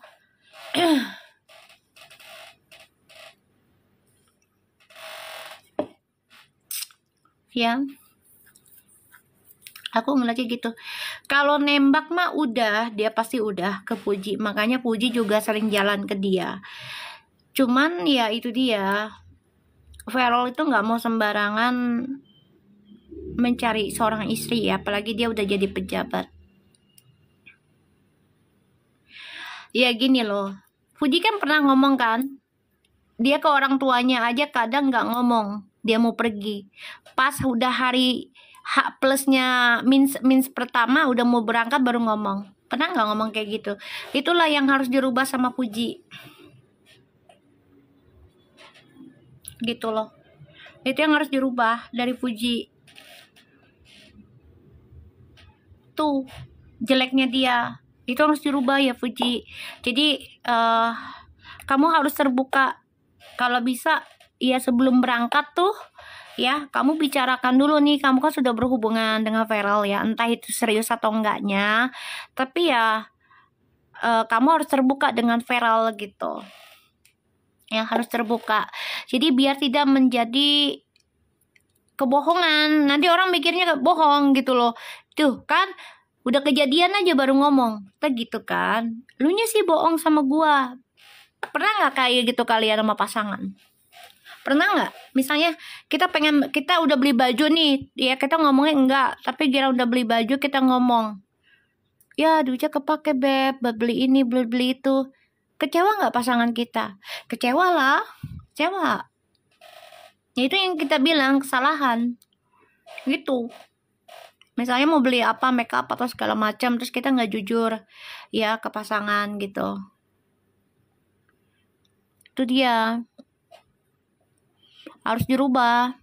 Ya. Aku ngeliatnya gitu. Kalau nembak mah udah, dia pasti udah ke Fuji. Makanya Fuji juga sering jalan ke dia. Cuman ya itu dia. Feral itu nggak mau sembarangan mencari seorang istri ya, apalagi dia udah jadi pejabat. Ya gini loh. Fuji kan pernah ngomong kan, dia ke orang tuanya aja kadang nggak ngomong, dia mau pergi. Pas udah hari H plusnya mins pertama udah mau berangkat baru ngomong. Pernah nggak ngomong kayak gitu? Itulah yang harus dirubah sama Fuji. Gitu loh. Itu yang harus dirubah dari Fuji. Tuh jeleknya dia. Itu harus dirubah ya Fuji. Jadi kamu harus terbuka. Kalau bisa ya sebelum berangkat tuh ya, kamu bicarakan dulu nih, kamu kan sudah berhubungan dengan Feral ya, entah itu serius atau enggaknya, tapi ya kamu harus terbuka dengan Feral gitu. Ya, harus terbuka. Jadi biar tidak menjadi kebohongan. Nanti orang mikirnya bohong gitu loh. Tuh kan, udah kejadian aja baru ngomong. Kita gitu kan. Lu nya sih bohong sama gua. Pernah nggak kayak gitu kalian sama pasangan? Pernah nggak? Misalnya kita udah beli baju nih, ya kita ngomongnya enggak, tapi kira udah beli baju kita ngomong, ya duitnya kepake beb, buat beli ini, beli itu. Kecewa nggak pasangan kita? Kecewa lah, kecewa. Ya, itu yang kita bilang kesalahan, gitu. Misalnya mau beli apa, make up atau segala macam, terus kita nggak jujur, ya ke pasangan gitu. Itu dia. Harus dirubah.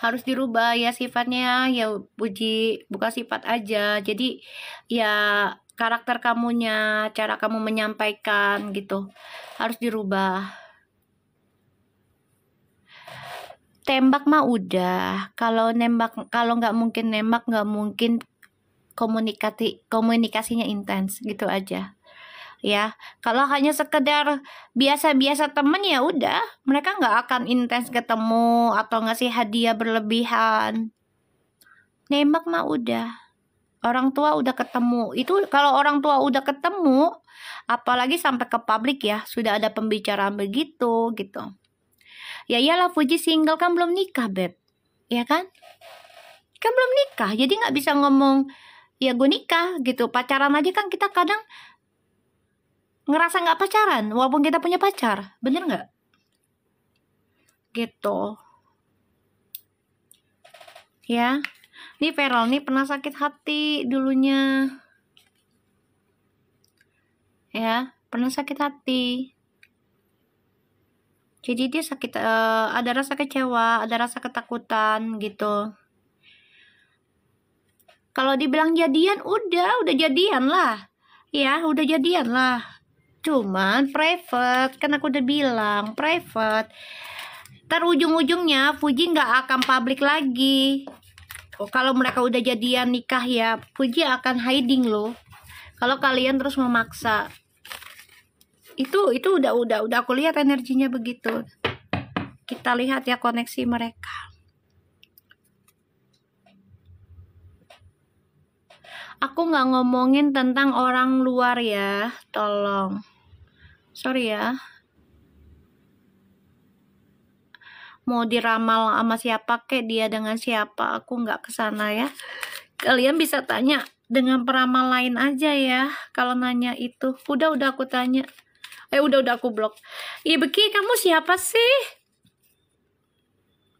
harus dirubah ya sifatnya ya Puji, bukan sifat aja. Jadi ya karakter kamunya, cara kamu menyampaikan gitu harus dirubah. Tembak mah udah, kalau nggak mungkin nembak, nggak mungkin komunikasinya intens gitu aja ya. Kalau hanya sekedar biasa-biasa temen ya udah, mereka nggak akan intens ketemu atau ngasih hadiah berlebihan. Nembak mah udah, orang tua udah ketemu itu. Kalau orang tua udah ketemu, apalagi sampai ke publik ya, sudah ada pembicaraan begitu gitu ya. Iyalah Fuji single kan, belum nikah beb, ya kan belum nikah, jadi nggak bisa ngomong ya gue nikah gitu. Pacaran aja kan kita kadang ngerasa nggak pacaran walaupun kita punya pacar, bener nggak gitu ya. Nih Feral nih pernah sakit hati dulunya ya, pernah sakit hati. Jadi dia sakit, ada rasa kecewa, ada rasa ketakutan gitu. Kalau dibilang jadian, udah jadian lah ya, udah jadian lah, cuman private kan, aku udah bilang private. Ntar ujung-ujungnya Fuji nggak akan publik lagi. Kalau mereka udah jadian nikah ya, Fuji akan hiding loh kalau kalian terus memaksa. Itu udah aku lihat energinya begitu. Kita lihat ya koneksi mereka. Aku nggak ngomongin tentang orang luar ya, tolong. Sorry ya. Mau diramal sama siapa kek, dia dengan siapa, aku nggak kesana ya. Kalian bisa tanya dengan peramal lain aja ya. Kalau nanya itu, udah aku tanya. Udah aku blok. Beki, kamu siapa sih?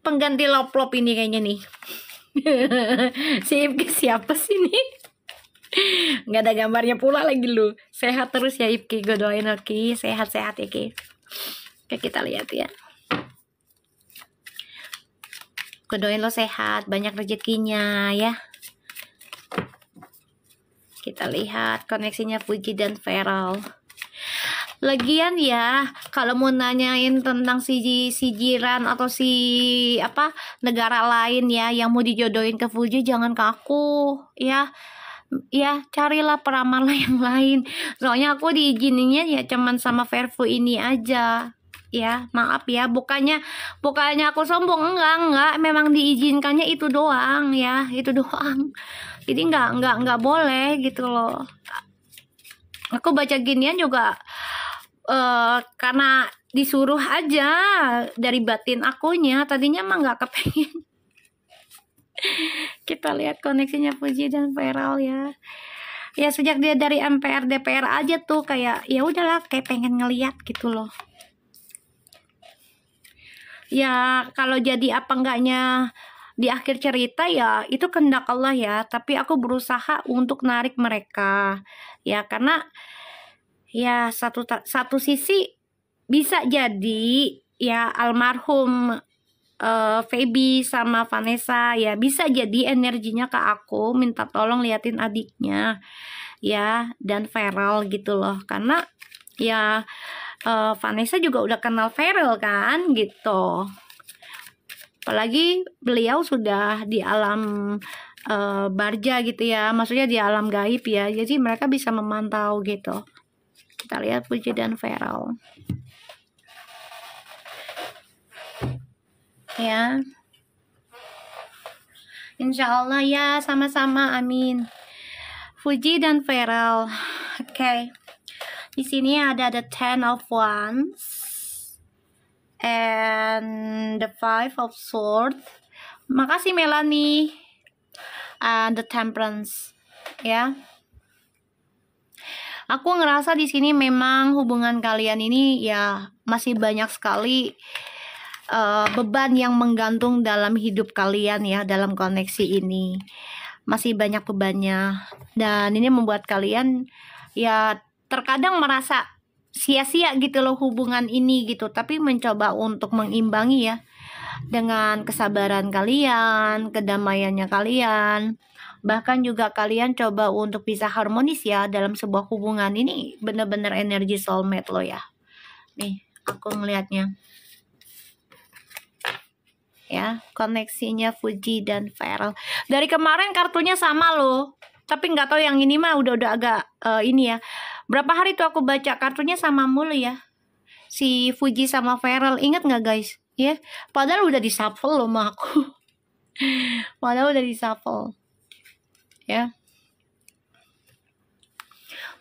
Pengganti loplop ini kayaknya nih. Si Ibki siapa sih nih? Nggak ada gambarnya pula lagi lu. Sehat terus ya Ibki, gue doain Ki, sehat-sehat ya Ki. Oke, kita lihat ya. Gue doain lo sehat, banyak rezekinya ya. Kita lihat koneksinya Fuji dan Feral. Lagian ya, kalau mau nanyain tentang si jiran atau si negara lain ya yang mau dijodohin ke Fuji, jangan ke aku ya. Ya carilah peramal yang lain. Soalnya aku diizininnya ya cuman sama Verfu ini aja. Ya maaf ya, bukannya aku sombong, enggak, memang diizinkannya itu doang ya, itu doang. Jadi enggak boleh gitu loh. Aku baca ginian juga karena disuruh aja dari batin akunya. Tadinya mah nggak kepengen. Kita lihat koneksinya Fuji dan Feral ya. Ya sejak dia dari MPR DPR aja tuh kayak ya udahlah, kayak pengen ngeliat gitu loh. Ya kalau jadi apa enggaknya di akhir cerita ya itu kehendak Allah ya. Tapi aku berusaha untuk narik mereka ya, karena ya satu sisi bisa jadi ya almarhum Feby sama Vanessa ya bisa jadi energinya ke aku minta tolong liatin adiknya ya, dan Feral gitu loh. Karena ya Vanessa juga udah kenal Feral kan gitu. Apalagi beliau sudah di alam barja gitu ya, maksudnya di alam gaib ya. Jadi mereka bisa memantau gitu. Kita lihat Fuji dan Feral ya. Insya Allah ya, sama-sama, amin. Fuji dan Feral. Oke. Di sini ada the Ten of Wands and the Five of Swords. Makasih Melanie. And the Temperance ya. Aku ngerasa di sini memang hubungan kalian ini ya masih banyak sekali beban yang menggantung dalam hidup kalian ya, dalam koneksi ini masih banyak bebannya, dan ini membuat kalian ya terkadang merasa sia-sia gitu loh hubungan ini gitu, tapi mencoba untuk mengimbangi ya. dengan kesabaran kalian, kedamaiannya kalian. Bahkan juga kalian coba untuk bisa harmonis ya dalam sebuah hubungan. Ini bener-bener energi soulmate lo ya. Nih, aku ngelihatnya. Ya, koneksinya Fuji dan Feral. Dari kemarin kartunya sama loh. Tapi nggak tahu yang ini mah udah agak ini ya. Berapa hari tuh aku baca kartunya sama mulu ya. Si Fuji sama Feral, ingat nggak guys? Ya, padahal udah di shuffle loh sama aku. Padahal udah di shuffle. Ya.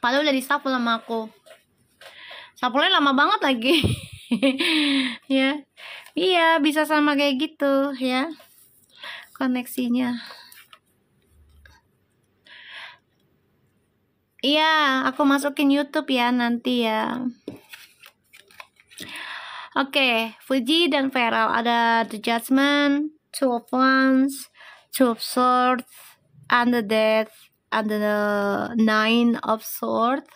Padahal udah di shuffle sama aku. Shuffle-nya lama banget lagi. Ya. Iya, bisa sama kayak gitu ya. Koneksinya. Iya, aku masukin YouTube ya nanti ya. Oke, Fuji dan Feral ada The Judgment, Two of Wands, Two of Swords, and the Death, and the Nine of Swords.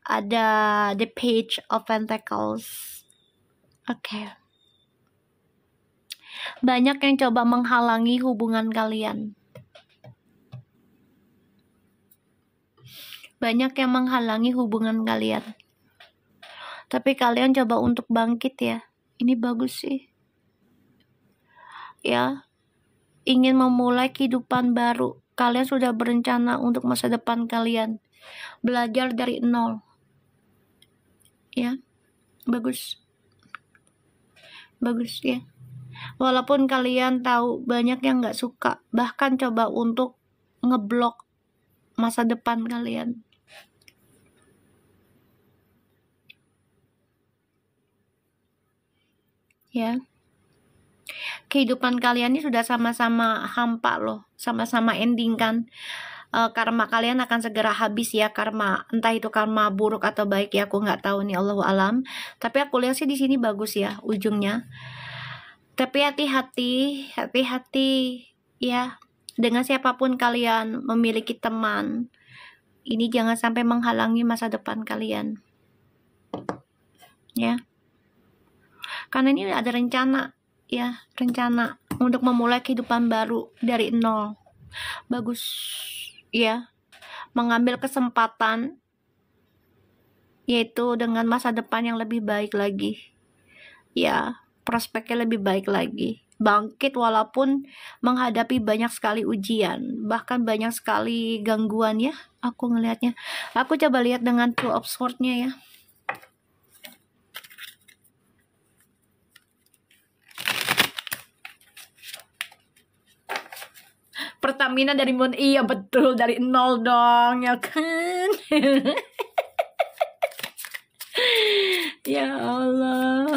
Ada The Page of Pentacles. Oke. Banyak yang coba menghalangi hubungan kalian. Banyak yang menghalangi hubungan kalian. Tapi kalian coba untuk bangkit ya. Ini bagus sih. Ya. Ingin memulai kehidupan baru. Kalian sudah berencana untuk masa depan kalian. Belajar dari nol. Ya. Bagus. Bagus ya. Walaupun kalian tahu banyak yang gak suka. Bahkan coba untuk ngeblok masa depan kalian. Ya. Kehidupan kalian ini sudah sama-sama hampa loh. Sama-sama ending kan. Karma kalian akan segera habis ya, karma. Entah itu karma buruk atau baik ya, aku nggak tahu nih, Allahu alam. Tapi aku lihat sih di sini bagus ya ujungnya. Tapi hati-hati ya. Dengan siapapun kalian memiliki teman, ini jangan sampai menghalangi masa depan kalian. Ya. Karena ini ada rencana ya, rencana untuk memulai kehidupan baru dari nol. Bagus ya. Mengambil kesempatan yaitu dengan masa depan yang lebih baik lagi. Ya, prospeknya lebih baik lagi. Bangkit walaupun menghadapi banyak sekali ujian, bahkan banyak sekali gangguan ya. Aku ngelihatnya. Aku coba lihat dengan Two of Swords-nya ya. Pertamina dari Moon, iya betul, dari nol dong ya kan. Ya Allah.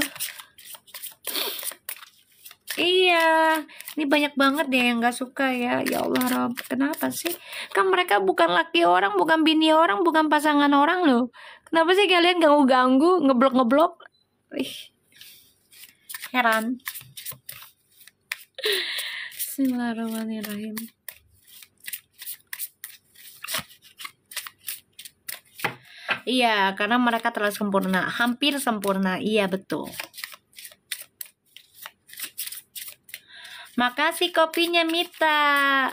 Iya, ini banyak banget deh yang gak suka ya. Ya Allah Rob, kenapa sih? Kan mereka bukan laki orang, bukan bini orang, bukan pasangan orang loh. Kenapa sih kalian ganggu-ganggu, ngeblok-ngeblok? Heran. Bismillahirrahmanirrahim. Iya, karena mereka terlalu sempurna, hampir sempurna. Iya, betul. Makasih kopinya Mita.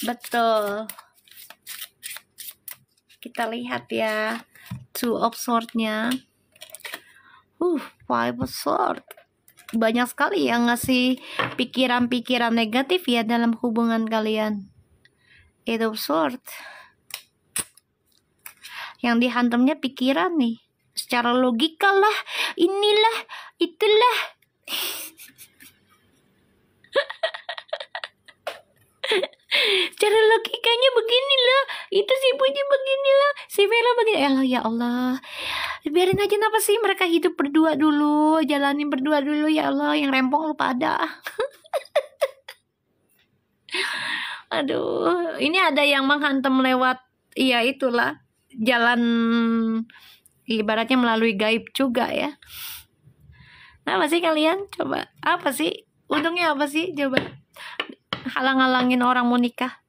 Betul. Kita lihat ya. Two of Swords-nya. Five of Swords. Banyak sekali yang ngasih pikiran-pikiran negatif ya dalam hubungan kalian. Eight of Swords. Yang dihantamnya pikiran nih. Secara logika lah, inilah, itulah. Cara logikanya beginilah, itu si Puji beginilah, si Vela begini. Ya Allah, biarin aja, kenapa sih mereka hidup berdua dulu, jalanin berdua dulu ya Allah. Yang rempong lupa ada. Aduh, ini ada yang menghantam lewat, iya itulah, jalan ibaratnya melalui gaib juga ya. Apa sih kalian? Coba, apa sih? Untungnya apa sih? Coba. Halang-halangin orang mau nikah.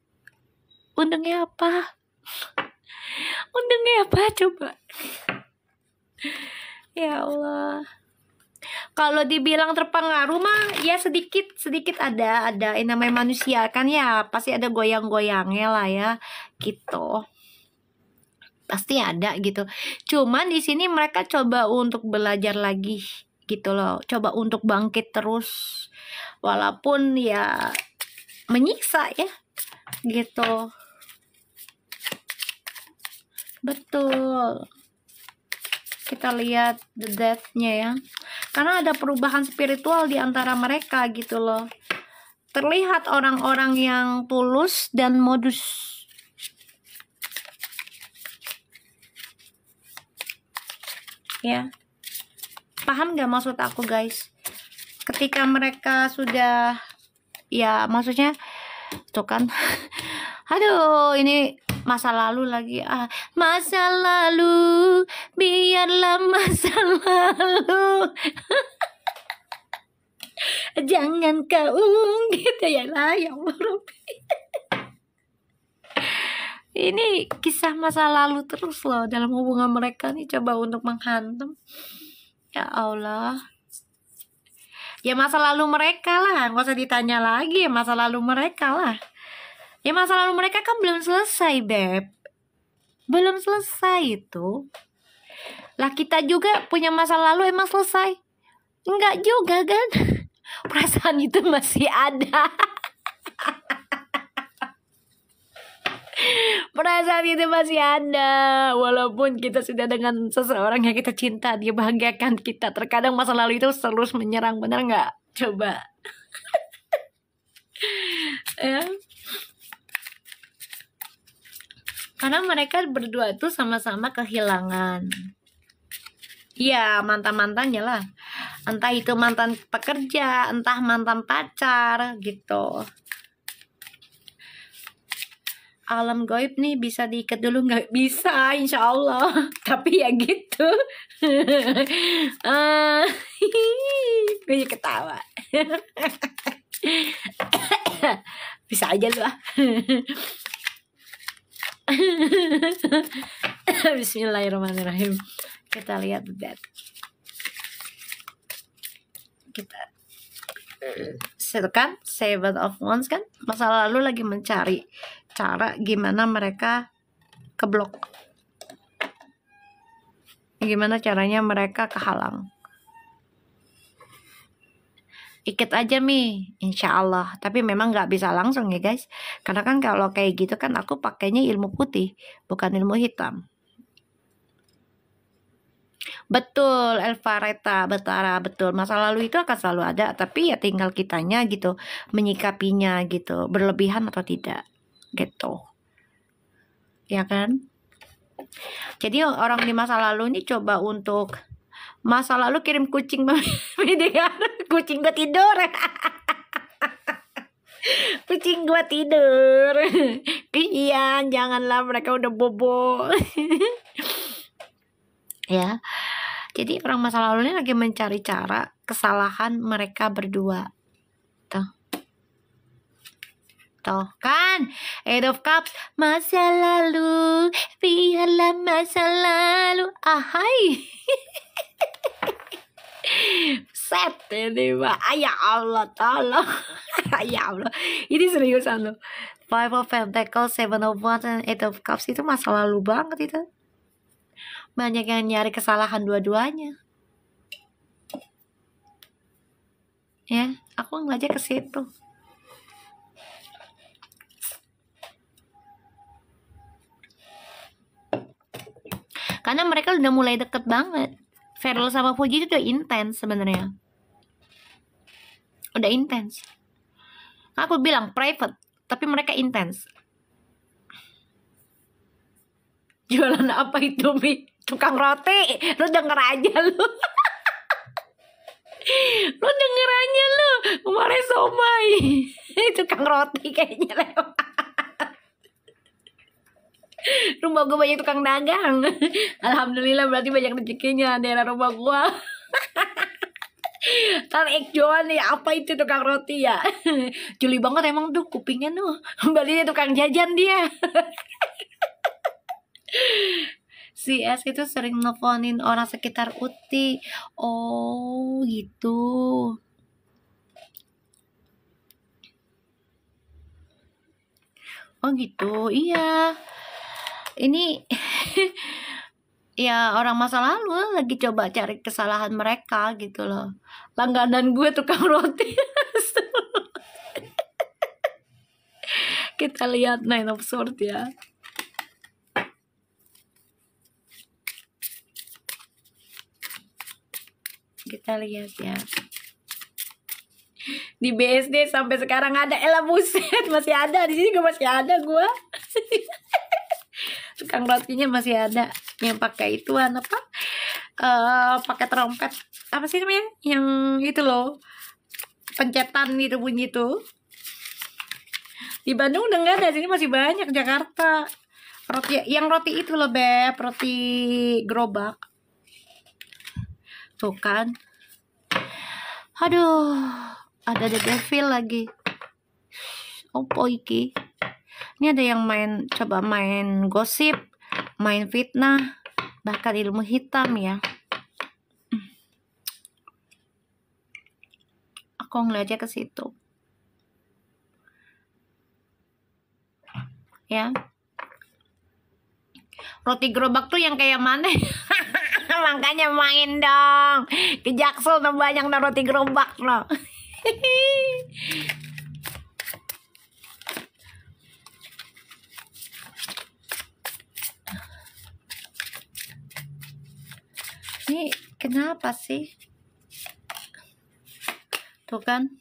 Untungnya apa? Untungnya apa? Coba. Ya Allah. Kalau dibilang terpengaruh mah ya sedikit ada yang namanya manusia kan ya, pasti ada goyang-goyangnya lah ya gitu, pasti ada gitu. Cuman di sini mereka coba untuk belajar lagi gitu loh, coba untuk bangkit terus walaupun ya menyiksa ya gitu. Betul, kita lihat the death-nya ya, karena ada perubahan spiritual di antara mereka gitu loh. Terlihat orang-orang yang tulus dan modus. Ya, paham gak maksud aku guys? Ketika mereka sudah, ya maksudnya tuh kan aduh ini masa lalu lagi, masa lalu biarlah masa lalu jangan kau gitu ya lah, ya Allah Rabbi. Ini kisah masa lalu terus loh dalam hubungan mereka nih, coba untuk menghantam, ya Allah. Ya masa lalu mereka lah, nggak usah ditanya lagi, ya masa lalu mereka lah. Ya masa lalu mereka kan belum selesai, Beb. Belum selesai itu. Lah kita juga punya masa lalu emang selesai? Enggak juga kan? Perasaan itu masih ada. Perasaan itu masih ada. Walaupun kita sudah dengan seseorang yang kita cinta, dia bahagiakan kita, terkadang masa lalu itu terus menyerang, bener nggak? Coba. Ya. Karena mereka berdua tuh sama-sama kehilangan. Iya, mantan-mantannya lah. Entah itu mantan pekerja, entah mantan pacar gitu. Alam gaib nih bisa diikat dulu nggak? Bisa, insya Allah. Tapi ya gitu. Gue ketawa. Bisa aja lu. Bismillahirrahmanirrahim. Kita lihat that. Kita kan Seven of Wands kan masa lalu lagi mencari cara gimana mereka keblok, gimana caranya mereka kehalang. Ikat aja Mi, insya Allah. Tapi memang nggak bisa langsung ya guys, karena kan kalau kayak gitu kan aku pakainya ilmu putih bukan ilmu hitam. Betul Elvareta, betul, masa lalu itu akan selalu ada, tapi ya tinggal kitanya gitu menyikapinya gitu, berlebihan atau tidak gitu ya kan. Jadi orang di masa lalu ini coba untuk masa lalu kirim kucing kucing gua tidur. Kucing gua tidur. Kesian, janganlah, mereka udah bobo. Ya, jadi orang masa lalu ini lagi mencari cara kesalahan mereka berdua. Tuh kan, Eight of Cups, masa lalu, biarlah masa lalu, ahai. Set ini Mbak, ya Allah tolong. Ya Allah, ini seriusan loh. Five of Pentacles, Seven of Wands, and Eight of Cups itu masa lalu banget itu. Banyak yang nyari kesalahan dua-duanya. Ya, aku ngajak ke situ. Karena mereka udah mulai deket banget. Feral sama Fuji itu udah intens sebenarnya. Udah intens. Aku bilang private, tapi mereka intens. Jualan apa itu, Mi? Tukang roti. Lu denger aja lu. Lu denger aja lu. Kemarin somai. Tukang roti kayaknya lewat. Rumah gue banyak tukang dagang. Alhamdulillah, berarti banyak rezekinya daerah rumah gue. Tarik jual nih, apa itu tukang roti ya? Juli banget emang tuh kupingnya tuh. Berarti dia tukang jajan dia. si S itu sering nelfonin orang sekitar Uti. Oh gitu. Oh gitu, iya. Ini ya orang masa lalu lagi coba cari kesalahan mereka gitu loh. Langganan gue tukang roti. Kita lihat Nine of Swords ya. Kita lihat ya. Di BSD sampai sekarang ada. Elah buset, masih ada. Di sini juga masih ada gue. Tukang rotinya masih ada. Yang pakai ituan apa? Pakai trompet. Apa sih namanya? Yang itu loh. Pencetan itu bunyi tuh. Di Bandung udah nggak ada, sini masih banyak. Jakarta roti, yang roti itu loh Beb, roti gerobak tuh kan. Aduh, ada The Devil lagi. Opo iki? Ini ada yang coba main gosip, main fitnah, bahkan ilmu hitam ya. Aku ngeliatnya ke situ. Ya. Roti gerobak tuh yang kayak mana? Makanya main dong. Ke Jaksel tuh banyak roti gerobak loh. Ini kenapa sih? Tuh kan.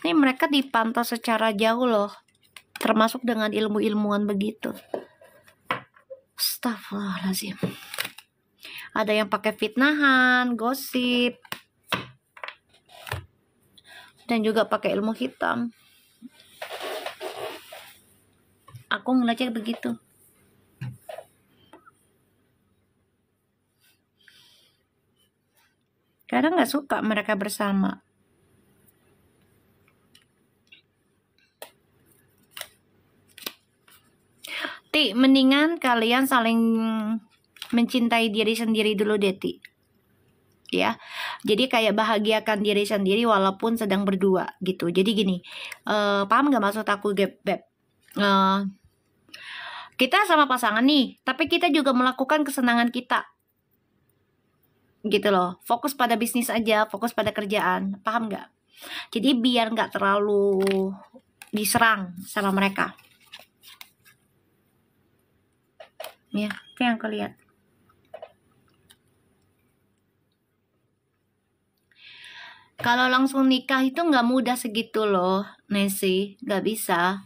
Ini mereka dipantau secara jauh loh. Termasuk dengan ilmu-ilmuwan begitu. Astagfirullahaladzim. Ada yang pakai fitnahan, gosip, dan juga pakai ilmu hitam. Aku ngeliatnya begitu. Kadang nggak suka mereka bersama. Mendingan kalian saling mencintai diri sendiri dulu Deti. Ya, jadi kayak bahagiakan diri sendiri walaupun sedang berdua gitu. Jadi gini, paham gak maksud aku Beb? Kita sama pasangan nih, tapi kita juga melakukan kesenangan kita. Gitu loh, fokus pada bisnis aja, fokus pada kerjaan, paham gak? Jadi biar gak terlalu diserang sama mereka. Ya, itu yang aku lihat. Kalau langsung nikah itu nggak mudah segitu loh, Nesi, nggak bisa.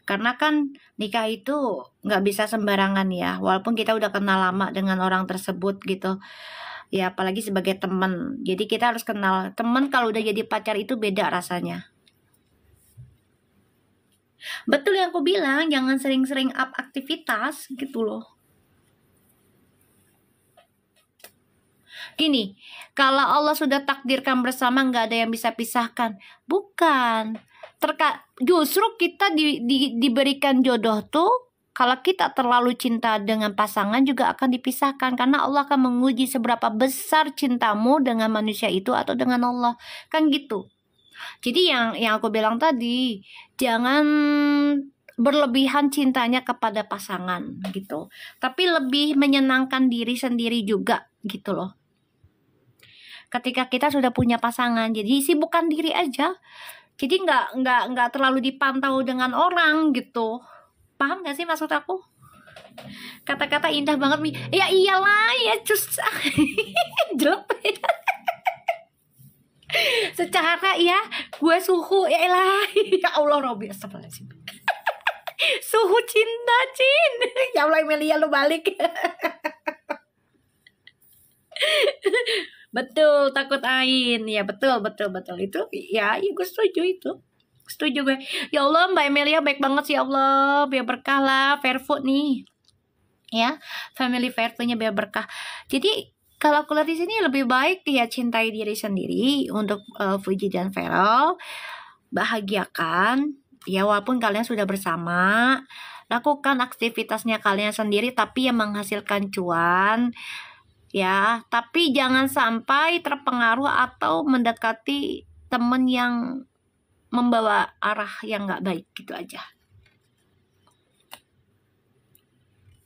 Karena kan nikah itu nggak bisa sembarangan ya, walaupun kita udah kenal lama dengan orang tersebut gitu. Ya apalagi sebagai teman. Jadi kita harus kenal teman, kalau udah jadi pacar itu beda rasanya. Betul yang aku bilang, jangan sering-sering up aktivitas gitu loh. Gini, kalau Allah sudah takdirkan bersama, nggak ada yang bisa pisahkan. Bukan. Justru kita diberikan jodoh tuh, kalau kita terlalu cinta dengan pasangan juga akan dipisahkan. Karena Allah akan menguji seberapa besar cintamu dengan manusia itu atau dengan Allah. Kan gitu. Jadi yang aku bilang tadi, jangan berlebihan cintanya kepada pasangan gitu. Tapi lebih menyenangkan diri sendiri juga gitu loh. Ketika kita sudah punya pasangan, jadi sibukkan diri aja. Jadi nggak terlalu dipantau dengan orang gitu. Paham nggak sih maksud aku? Kata-kata indah banget nih. Ya iyalah ya cus. Jelek. Secara ya gue suhu ya elah. Ya Allah Robi astagfirullahaladzim. Suhu cinta Cin. Ya Allah Melia lu balik. Betul, takut ain. Ya betul itu. Ya gue setuju itu. Setuju gue. Ya Allah Mbak Emilia baik banget sih, ya Allah. Biar berkah lah Fairfood nih. Ya, family Fairfoodnya biar berkah. Jadi kalau aku lihat di sini lebih baik ya cintai diri sendiri untuk Fuji dan Vero. Bahagiakan ya walaupun kalian sudah bersama. lakukan aktivitasnya kalian sendiri tapi yang menghasilkan cuan ya, tapi jangan sampai terpengaruh atau mendekati temen yang membawa arah yang nggak baik gitu aja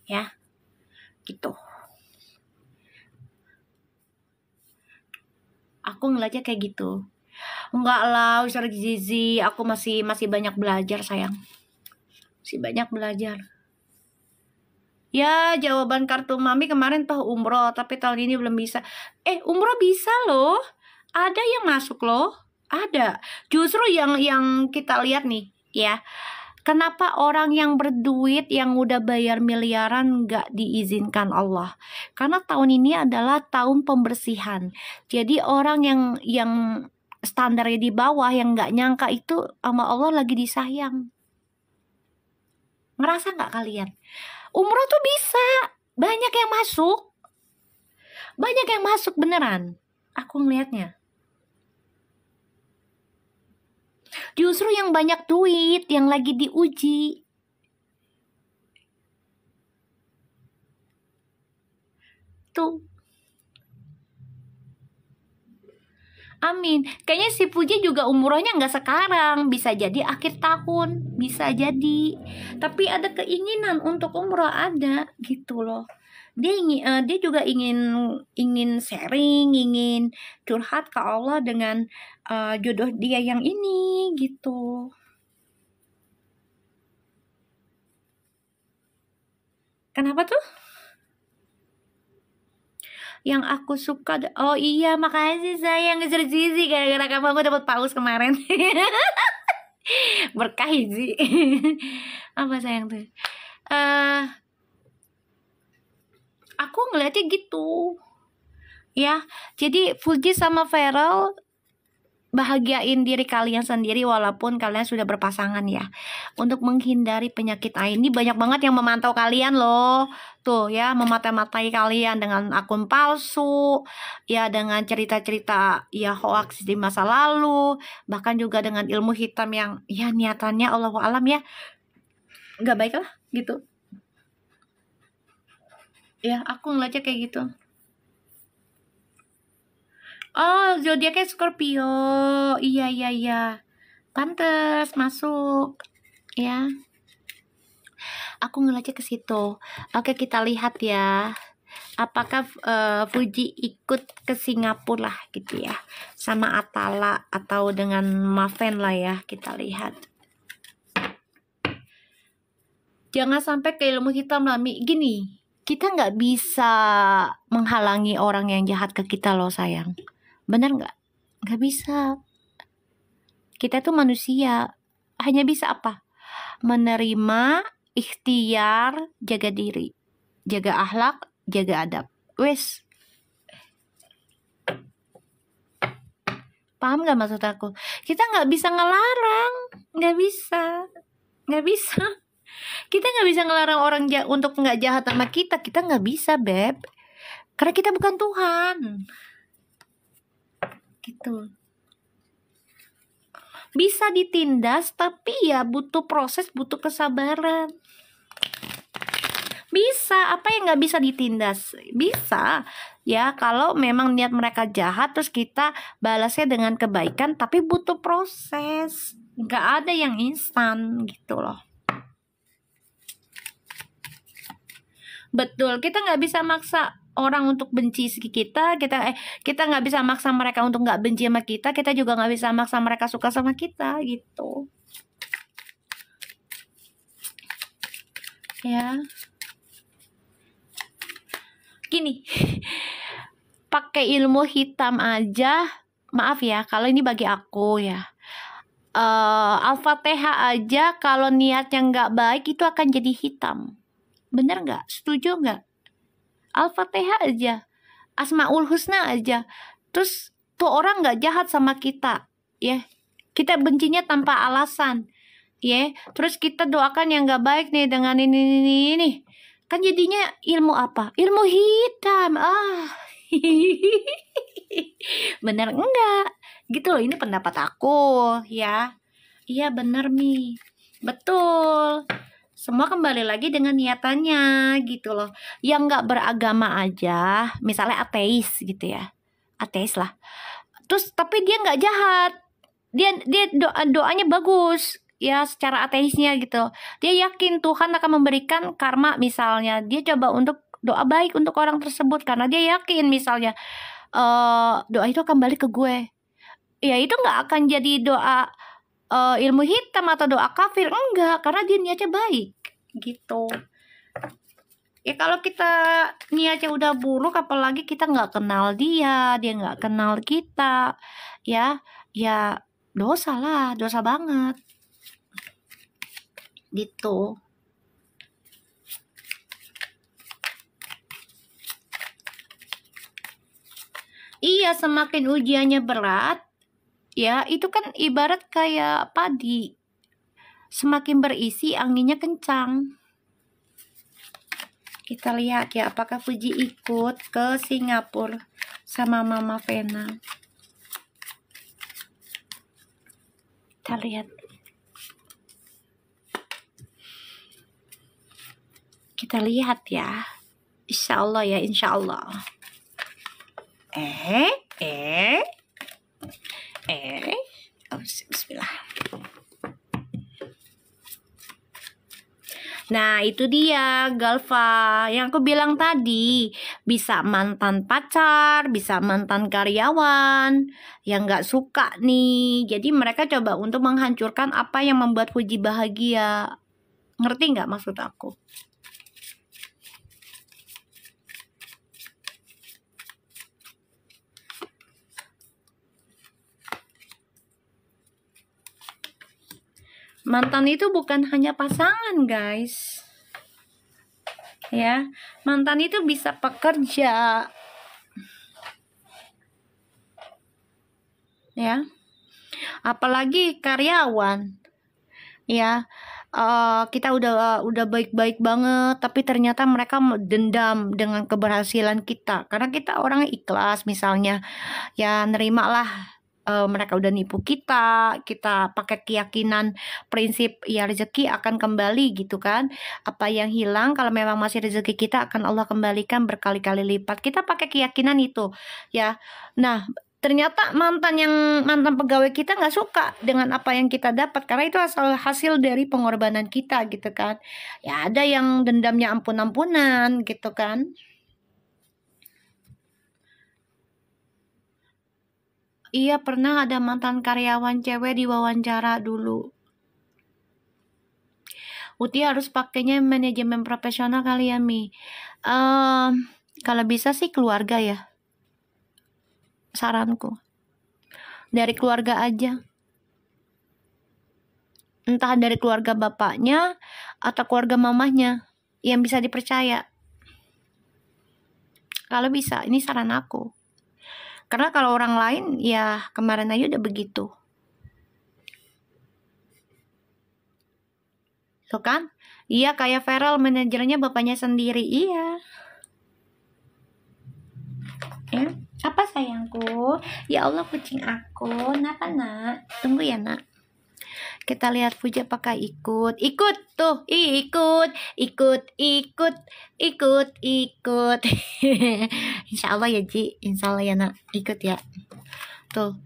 ya, gitu. Aku ngeliatnya kayak gitu. Enggak lah Ustaz Gizi, aku masih banyak belajar sayang, masih banyak belajar. Ya, jawaban kartu mami kemarin toh umroh, tapi tahun ini belum bisa. Umroh bisa loh, ada yang masuk loh, ada. Justru yang kita lihat nih ya, kenapa orang yang berduit yang udah bayar miliaran nggak diizinkan Allah? Karena tahun ini adalah tahun pembersihan. Jadi orang yang standarnya di bawah, yang nggak nyangka itu sama Allah lagi disayang. Ngerasa nggak kalian? Umroh tuh bisa, banyak yang masuk, beneran. Aku ngelihatnya. Justru yang banyak duit, yang lagi diuji. Tuh. Amin. Kayaknya si Puji juga umrohnya nggak sekarang, bisa jadi akhir tahun, bisa jadi. Tapi ada keinginan untuk umroh, ada gitu loh. Dia juga ingin sharing, ingin curhat ke Allah dengan jodoh dia yang ini gitu. Kenapa tuh? Yang aku suka, oh iya makasih sayang Zizi, gara-gara kamu aku dapat paus kemarin. Berkah sih. Apa sayang tuh? Aku ngeliatnya gitu ya. Jadi Fuji sama Feral bahagiain diri kalian sendiri walaupun kalian sudah berpasangan ya, untuk menghindari penyakit ini. Banyak banget yang memantau kalian loh tuh ya, memata-matai kalian dengan akun palsu ya, dengan cerita-cerita ya hoax di masa lalu, bahkan juga dengan ilmu hitam yang ya niatannya Allahu alam ya nggak baik lah gitu ya. Aku ngeliatnya kayak gitu. Oh, zodiaknya Scorpio. Iya. Pantes masuk. Ya. Aku ngeliatnya ke situ. Oke, kita lihat ya. Apakah Fuji ikut ke Singapura lah gitu ya. Sama Atala atau dengan Maven lah ya. Kita lihat. Jangan sampai ke ilmu hitam lah. Gini, kita nggak bisa menghalangi orang yang jahat ke kita loh sayang. Bener nggak? Nggak bisa. Kita tuh manusia. Hanya bisa apa? Menerima, ikhtiar, jaga diri, jaga akhlak, jaga adab. Wes. Paham gak maksud aku? Kita nggak bisa ngelarang. Nggak bisa. Kita nggak bisa ngelarang orang untuk nggak jahat sama kita. Kita nggak bisa, Beb. Karena kita bukan Tuhan. Gitu. Bisa ditindas, tapi ya butuh proses, butuh kesabaran. Bisa, apa yang nggak bisa ditindas? Bisa, ya kalau memang niat mereka jahat, terus kita balasnya dengan kebaikan, tapi butuh proses. Nggak ada yang instan gitu loh. Betul, kita nggak bisa maksa orang untuk benci kita nggak bisa maksa mereka untuk nggak benci sama kita juga nggak bisa maksa mereka suka sama kita gitu ya. Gini, pakai ilmu hitam aja, maaf ya kalau ini bagi aku ya, Al-Fatihah aja kalau niatnya nggak baik itu akan jadi hitam. Bener nggak? Setuju nggak? Al-Fatihah aja, Asmaul Husna aja, terus tuh orang nggak jahat sama kita ya, kita bencinya tanpa alasan ya, terus kita doakan yang nggak baik nih dengan ini kan jadinya ilmu apa? Ilmu hitam. Bener enggak? Gitu loh, ini pendapat aku ya. Iya bener Mi, betul. Semua kembali lagi dengan niatannya gitu loh. Yang nggak beragama aja, misalnya ateis gitu ya, ateis lah. Terus tapi dia nggak jahat, dia doanya bagus ya secara ateisnya gitu. Dia yakin Tuhan akan memberikan karma, misalnya dia coba untuk doa baik untuk orang tersebut karena dia yakin misalnya doa itu akan balik ke gue. Ya itu nggak akan jadi doa ilmu hitam atau doa kafir, enggak, karena dia niatnya baik gitu. Ya kalau kita niatnya udah buruk, apalagi kita nggak kenal dia nggak kenal kita, ya dosa lah, dosa banget gitu. Iya, semakin ujiannya berat, ya itu kan ibarat kayak padi, semakin berisi anginnya kencang. Kita lihat ya apakah Fuji ikut ke Singapura sama Mama Vena. Kita lihat. Kita lihat ya. Insya Allah ya, insya Allah. Oh, bismillah. Nah, itu dia Galva yang aku bilang tadi, bisa mantan pacar, bisa mantan karyawan yang nggak suka nih. Jadi mereka coba untuk menghancurkan apa yang membuat Fuji bahagia. Ngerti nggak maksud aku? Mantan itu bukan hanya pasangan, guys. Ya, mantan itu bisa pekerja. Ya. Apalagi karyawan. Ya. Kita udah baik-baik banget, tapi ternyata mereka dendam dengan keberhasilan kita. Karena kita orang ikhlas misalnya. Ya, nerimalah. Mereka udah nipu kita pakai keyakinan prinsip ya rezeki akan kembali gitu kan. Apa yang hilang kalau memang masih rezeki kita akan Allah kembalikan berkali-kali lipat. Kita pakai keyakinan itu ya. Nah, ternyata mantan pegawai kita nggak suka dengan apa yang kita dapat karena itu hasil dari pengorbanan kita gitu kan. Ya ada yang dendamnya ampun-ampunan gitu kan. Iya, pernah ada mantan karyawan cewek diwawancara dulu. Uti harus pakainya manajemen profesional kali ya, Mi. Kalau bisa sih keluarga ya. Saranku. Dari keluarga aja. Entah dari keluarga bapaknya atau keluarga mamahnya yang bisa dipercaya. Kalau bisa, ini saran aku. Karena kalau orang lain ya kemarin aja udah begitu. Tuh kan? Iya, kayak Feral manajernya bapaknya sendiri. Iya. Ya, apa sayangku? Ya Allah, kucing aku. Kenapa, Nak? Tunggu ya, Nak. Kita lihat Fuji apakah ikut. Ikut tuh, ikut. Insya Allah ya, Ji. Insya Allah ya, Nak. Ikut ya. Tuh.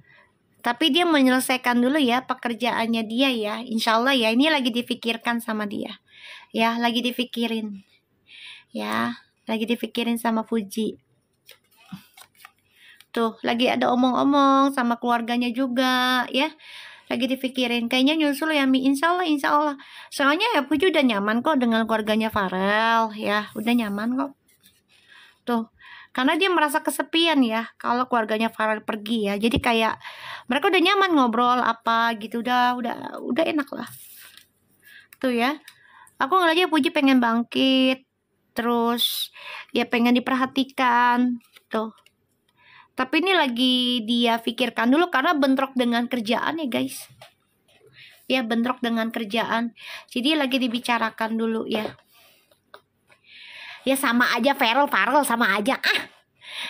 Tapi dia menyelesaikan dulu ya pekerjaannya dia ya. Insya Allah ya. Ini lagi difikirkan sama dia. Ya, lagi dipikirin. Ya, lagi dipikirin sama Fuji. Tuh, lagi ada omong-omong sama keluarganya juga ya. Lagi dipikirin, kayaknya nyusul ya Mi. Insya Allah. Soalnya ya Puju udah nyaman kok dengan keluarganya Farel ya, udah nyaman kok. Tuh, karena dia merasa kesepian ya kalau keluarganya Farel pergi ya. Jadi kayak mereka udah nyaman ngobrol apa gitu, udah enak lah. Tuh ya, aku ngeliatnya Puji pengen bangkit, terus ya pengen diperhatikan tuh. Tapi ini lagi dia pikirkan dulu karena bentrok dengan kerjaan ya guys. Ya bentrok dengan kerjaan. Jadi lagi dibicarakan dulu ya. Ya sama aja Farel sama aja.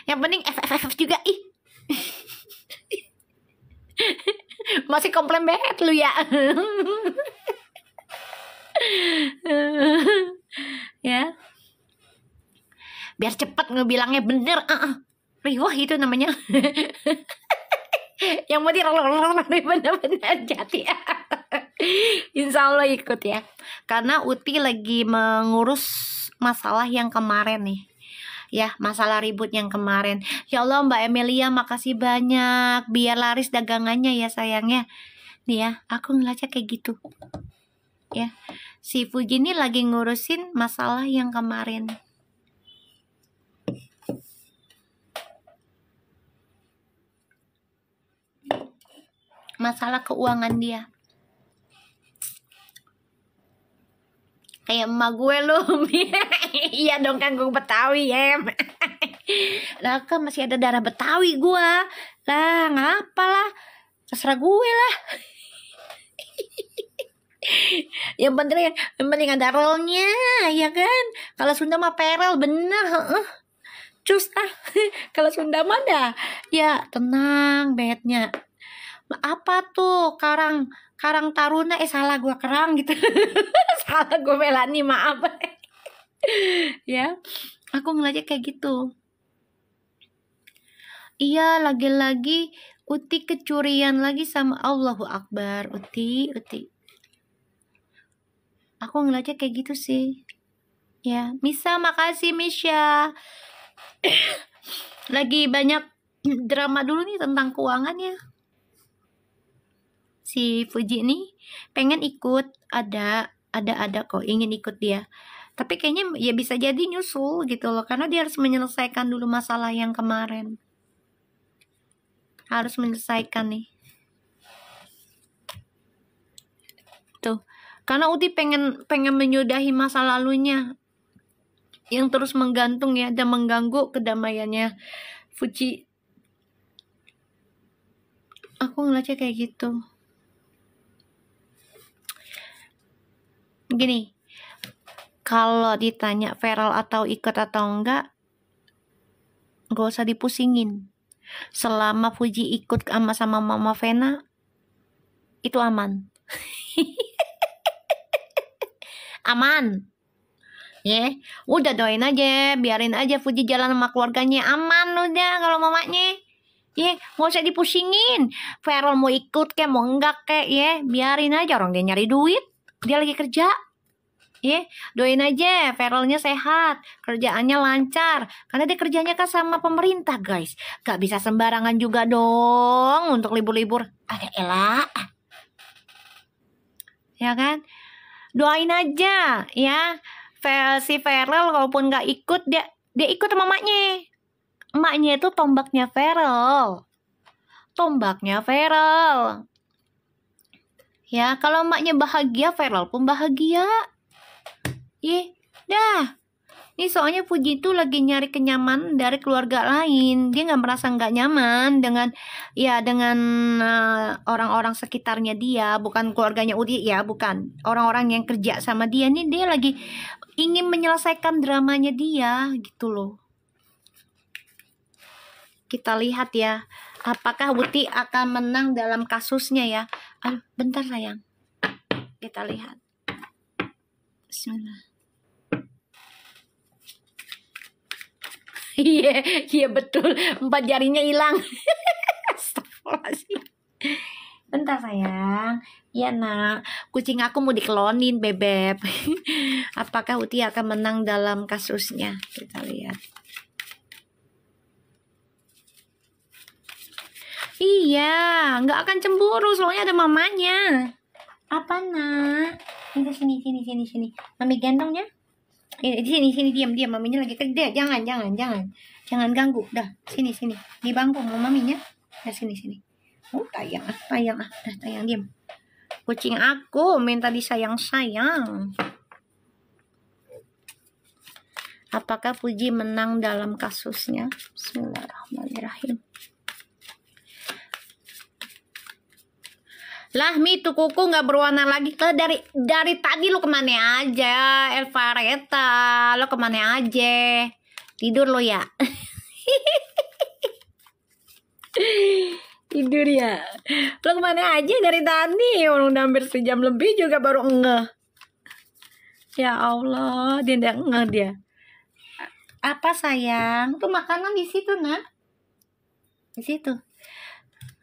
Yang penting FFF juga ih. Masih komplain banget lu ya. Ya, biar cepet ngebilangnya bener. Riwah itu namanya. Yang mau bener-bener jati. Insya Allah ikut ya, karena Uti lagi mengurus masalah yang kemarin nih ya, masalah ribut yang kemarin. Ya Allah Mbak Emilia, makasih banyak, biar laris dagangannya ya sayangnya. Nih ya, aku ngeliatnya kayak gitu ya, si Fuji ini lagi ngurusin masalah yang kemarin. Masalah keuangan dia. Kayak emak gue loh. Iya dong kan, gue Betawi ya. Lah kan masih ada darah Betawi gue. Lah ngapa lah, terserah gue lah. Yang penting ada relnya ya kan. Kalau Sunda mah perel bener. Cus kalau Sunda mah dah ya tenang bednya. Apa tuh Karang Taruna, salah gue Kerang gitu. Salah gue Melani, maaf. Ya, aku ngeliatnya kayak gitu. Iya, lagi-lagi Uti kecurian lagi sama Allahu Akbar. Uti aku ngeliatnya kayak gitu sih ya. Misa, makasih Misha. Lagi banyak drama dulu nih tentang keuangannya. Si Fuji nih pengen ikut, ada kok ingin ikut dia, tapi kayaknya ya bisa jadi nyusul gitu loh, karena dia harus menyelesaikan dulu masalah yang kemarin, harus menyelesaikan nih tuh, karena Uti pengen menyudahi masa lalunya yang terus menggantung ya dan mengganggu kedamaiannya Fuji. Aku ngeliatnya kayak gitu. Gini, kalau ditanya Feral atau ikut atau enggak, gak usah dipusingin. Selama Fuji ikut sama Mama Vena, itu aman. Aman. Ya, udah doain aja, biarin aja Fuji jalan sama keluarganya, aman udah kalau mamanya. Ya, gak usah dipusingin. Feral mau ikut kayak mau enggak kayak ya, biarin aja, orang dia nyari duit, dia lagi kerja. Ya, doain aja Feralnya sehat, kerjaannya lancar, karena dia kerjanya kan sama pemerintah guys, gak bisa sembarangan juga dong untuk libur-libur. Ada elak, ya kan? Doain aja ya. Si Feral walaupun gak ikut, dia ikut sama emaknya. Emaknya itu tombaknya Feral. Ya, kalau emaknya bahagia, Feral pun bahagia. Dah. Ini soalnya Fuji itu lagi nyari kenyamanan dari keluarga lain. Dia nggak merasa nggak nyaman dengan orang-orang sekitarnya dia, bukan keluarganya Udi ya, bukan orang-orang yang kerja sama dia. Nih dia lagi ingin menyelesaikan dramanya dia gitu loh. Kita lihat ya, apakah Uti akan menang dalam kasusnya ya. Bentar sayang, kita lihat. Bismillah. Iya betul, 4 jarinya hilang. Astagfirullahaladzim. Bentar sayang. Iya nak, kucing aku mau diklonin bebek. Apakah Uti akan menang dalam kasusnya? Kita lihat. Iya, nggak akan cemburu soalnya ada mamanya. Apa nak? Sini. Mami gendong ya. Di sini diam, maminya lagi kerja. Jangan ganggu. Dah, sini di bangku sama maminya. Dah sini. Tayang diam. Kucing aku minta disayang. Apakah Fuji menang dalam kasusnya? Bismillahirrahmanirrahim. Lah Mi, tuh kuku nggak berwarna lagi. Dari tadi lu kemana aja, Elvareta? Lo kemana aja? Tidur lo ya? Tidur ya? Lo kemana aja dari tadi? Orang udah hampir sejam lebih juga baru ngeh. Ya Allah, dia nggak ngeh dia. Apa sayang? Tuh makanan di situ, nak. Di situ.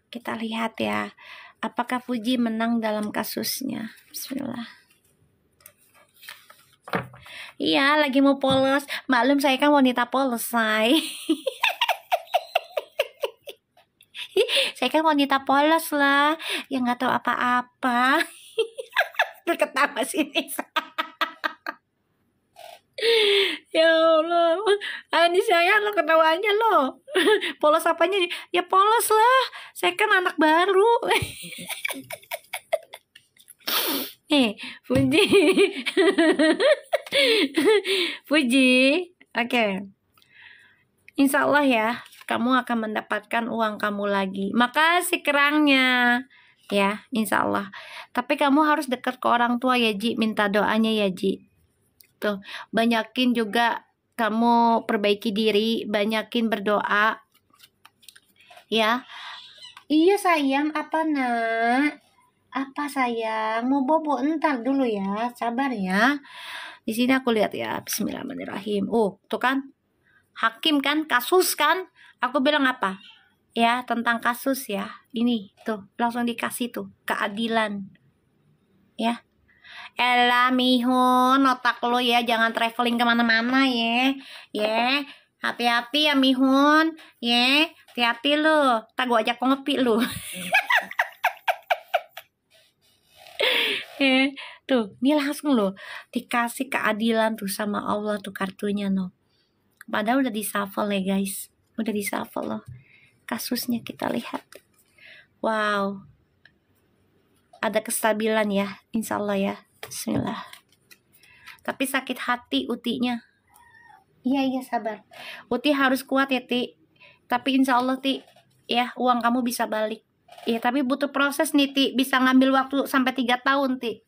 Kita lihat ya. Apakah Fuji menang dalam kasusnya? Bismillah. Iya, lagi mau polos. Maklum saya kan wanita polos, say. Saya kan wanita polos lah, yang nggak tahu apa-apa. Ketawa sini. Ya Allah, ini saya lo ketawanya lo. Polos apanya? Ya polos lah. Saya kan anak baru. Puji. Puji. Oke. Insya Allah ya, kamu akan mendapatkan uang kamu lagi. Makasih kerangnya. Ya, insya Allah. Tapi kamu harus dekat ke orang tua ya, Ji. Minta doanya ya, Ji. Tuh, banyakin juga kamu perbaiki diri, banyakin berdoa. Ya. Iya sayang, apa nak? Apa sayang? Mau bobo entar dulu ya, sabar ya. Di sini aku lihat ya, Bismillahirrahmanirrahim. Oh, tuh kan, hakim kan, kasus kan. Aku bilang apa? Ya, tentang kasus ya. Ini tuh, langsung dikasih tuh keadilan. Ya. Elah Mihun, otak lo ya, jangan traveling kemana-mana ya. Ya, hati-hati ya Mihun. Ya, hati-hati lo. Tak gua ajak ngopi lo. Tuh, ini langsung lo dikasih keadilan tuh sama Allah tuh kartunya no. Padahal udah di shuffle ya guys, udah di shuffle loh. Kasusnya kita lihat. Wow, ada kestabilan ya, insya Allah ya. Bismillah. Tapi sakit hati Utinya. Iya sabar. Uti harus kuat ya Ti. Tapi insya Allah Ti, ya uang kamu bisa balik. Ya tapi butuh proses nih Ti. Bisa ngambil waktu sampai 3 tahun Ti.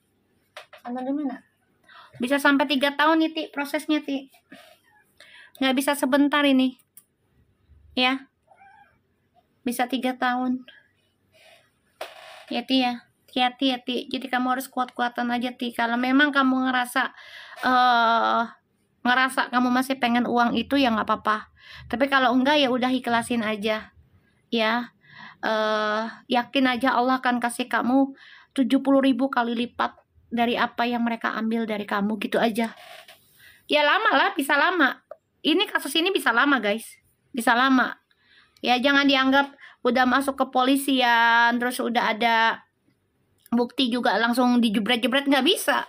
Sama gimana? Bisa sampai 3 tahun nih Ti prosesnya Ti. Nggak bisa sebentar ini. Ya. Bisa 3 tahun. Ya Ti ya. Hati-hati ya Ti. Jadi kamu harus kuat-kuatan aja Ti. Kalau memang kamu ngerasa kamu masih pengen uang itu ya nggak apa-apa. Tapi kalau enggak ya udah ikhlasin aja. Ya. Yakin aja Allah akan kasih kamu 70.000 kali lipat dari apa yang mereka ambil dari kamu, gitu aja. Ya lama lah, bisa lama. Ini kasus ini bisa lama guys. Bisa lama. Ya jangan dianggap udah masuk ke polisian terus udah ada bukti juga langsung dijebret-jebret, nggak bisa.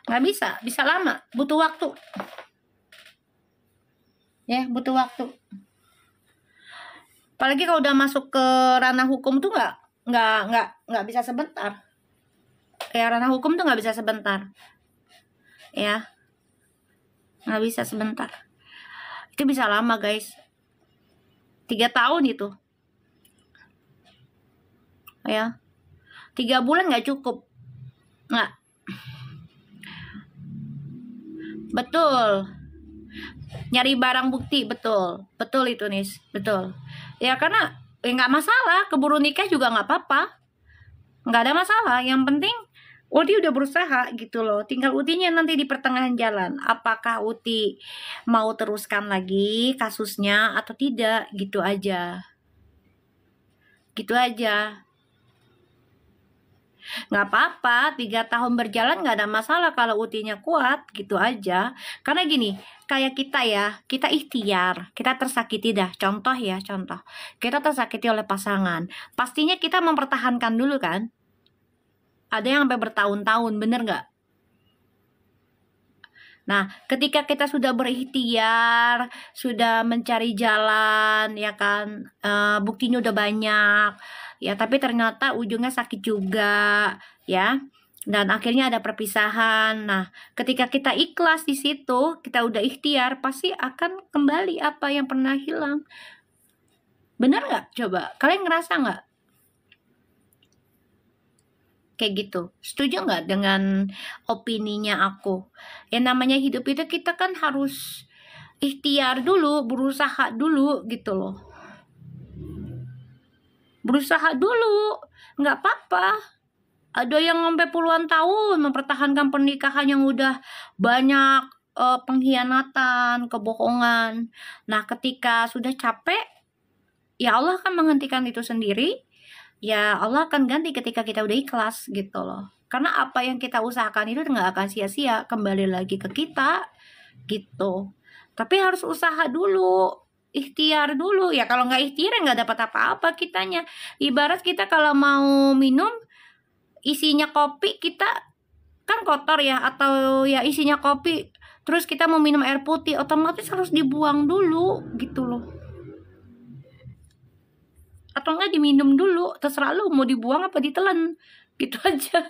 Nggak bisa, bisa lama, butuh waktu. Ya, butuh waktu. Apalagi kalau udah masuk ke ranah hukum tuh nggak bisa sebentar. Ya, ranah hukum tuh nggak bisa sebentar. Ya, nggak bisa sebentar. Itu bisa lama guys. 3 tahun itu. Ya, 3 bulan nggak cukup. Nggak. Betul. Nyari barang bukti, betul. Betul itu Nis, betul. Ya karena nggak masalah, keburu nikah juga nggak apa-apa. Nggak ada masalah, yang penting Uti udah berusaha gitu loh. Tinggal Utinya nanti di pertengahan jalan. Apakah Uti mau teruskan lagi kasusnya atau tidak, gitu aja. Gitu aja. Nggak apa-apa, 3 tahun berjalan nggak ada masalah kalau Utinya kuat, gitu aja. Karena gini, kayak kita ya, kita ikhtiar, kita tersakiti dah. Contoh ya, contoh. Kita tersakiti oleh pasangan. Pastinya kita mempertahankan dulu kan? Ada yang sampai bertahun-tahun, bener nggak? Nah, ketika kita sudah berikhtiar, sudah mencari jalan, ya kan, buktinya udah banyak, ya, tapi ternyata ujungnya sakit juga, ya, dan akhirnya ada perpisahan. Nah, ketika kita ikhlas di situ, kita udah ikhtiar, pasti akan kembali apa yang pernah hilang. Bener nggak? Coba, kalian ngerasa nggak? Kayak gitu. Setuju nggak dengan opininya aku? Yang namanya hidup itu kita kan harus ikhtiar dulu, berusaha dulu gitu loh. Berusaha dulu, nggak apa-apa. Ada yang sampai puluhan tahun mempertahankan pernikahan yang udah banyak pengkhianatan, kebohongan. Nah, ketika sudah capek, ya Allah akan menghentikan itu sendiri. Ya Allah akan ganti ketika kita udah ikhlas gitu loh. Karena apa yang kita usahakan itu nggak akan sia-sia, kembali lagi ke kita gitu. Tapi harus usaha dulu, ikhtiar dulu. Ya kalau nggak ikhtiar nggak dapat apa-apa kitanya. Ibarat kita kalau mau minum isinya kopi, kita kan kotor ya, atau ya isinya kopi terus kita mau minum air putih, otomatis harus dibuang dulu gitu loh, atau enggak diminum dulu, terserah lu mau dibuang apa ditelan gitu aja.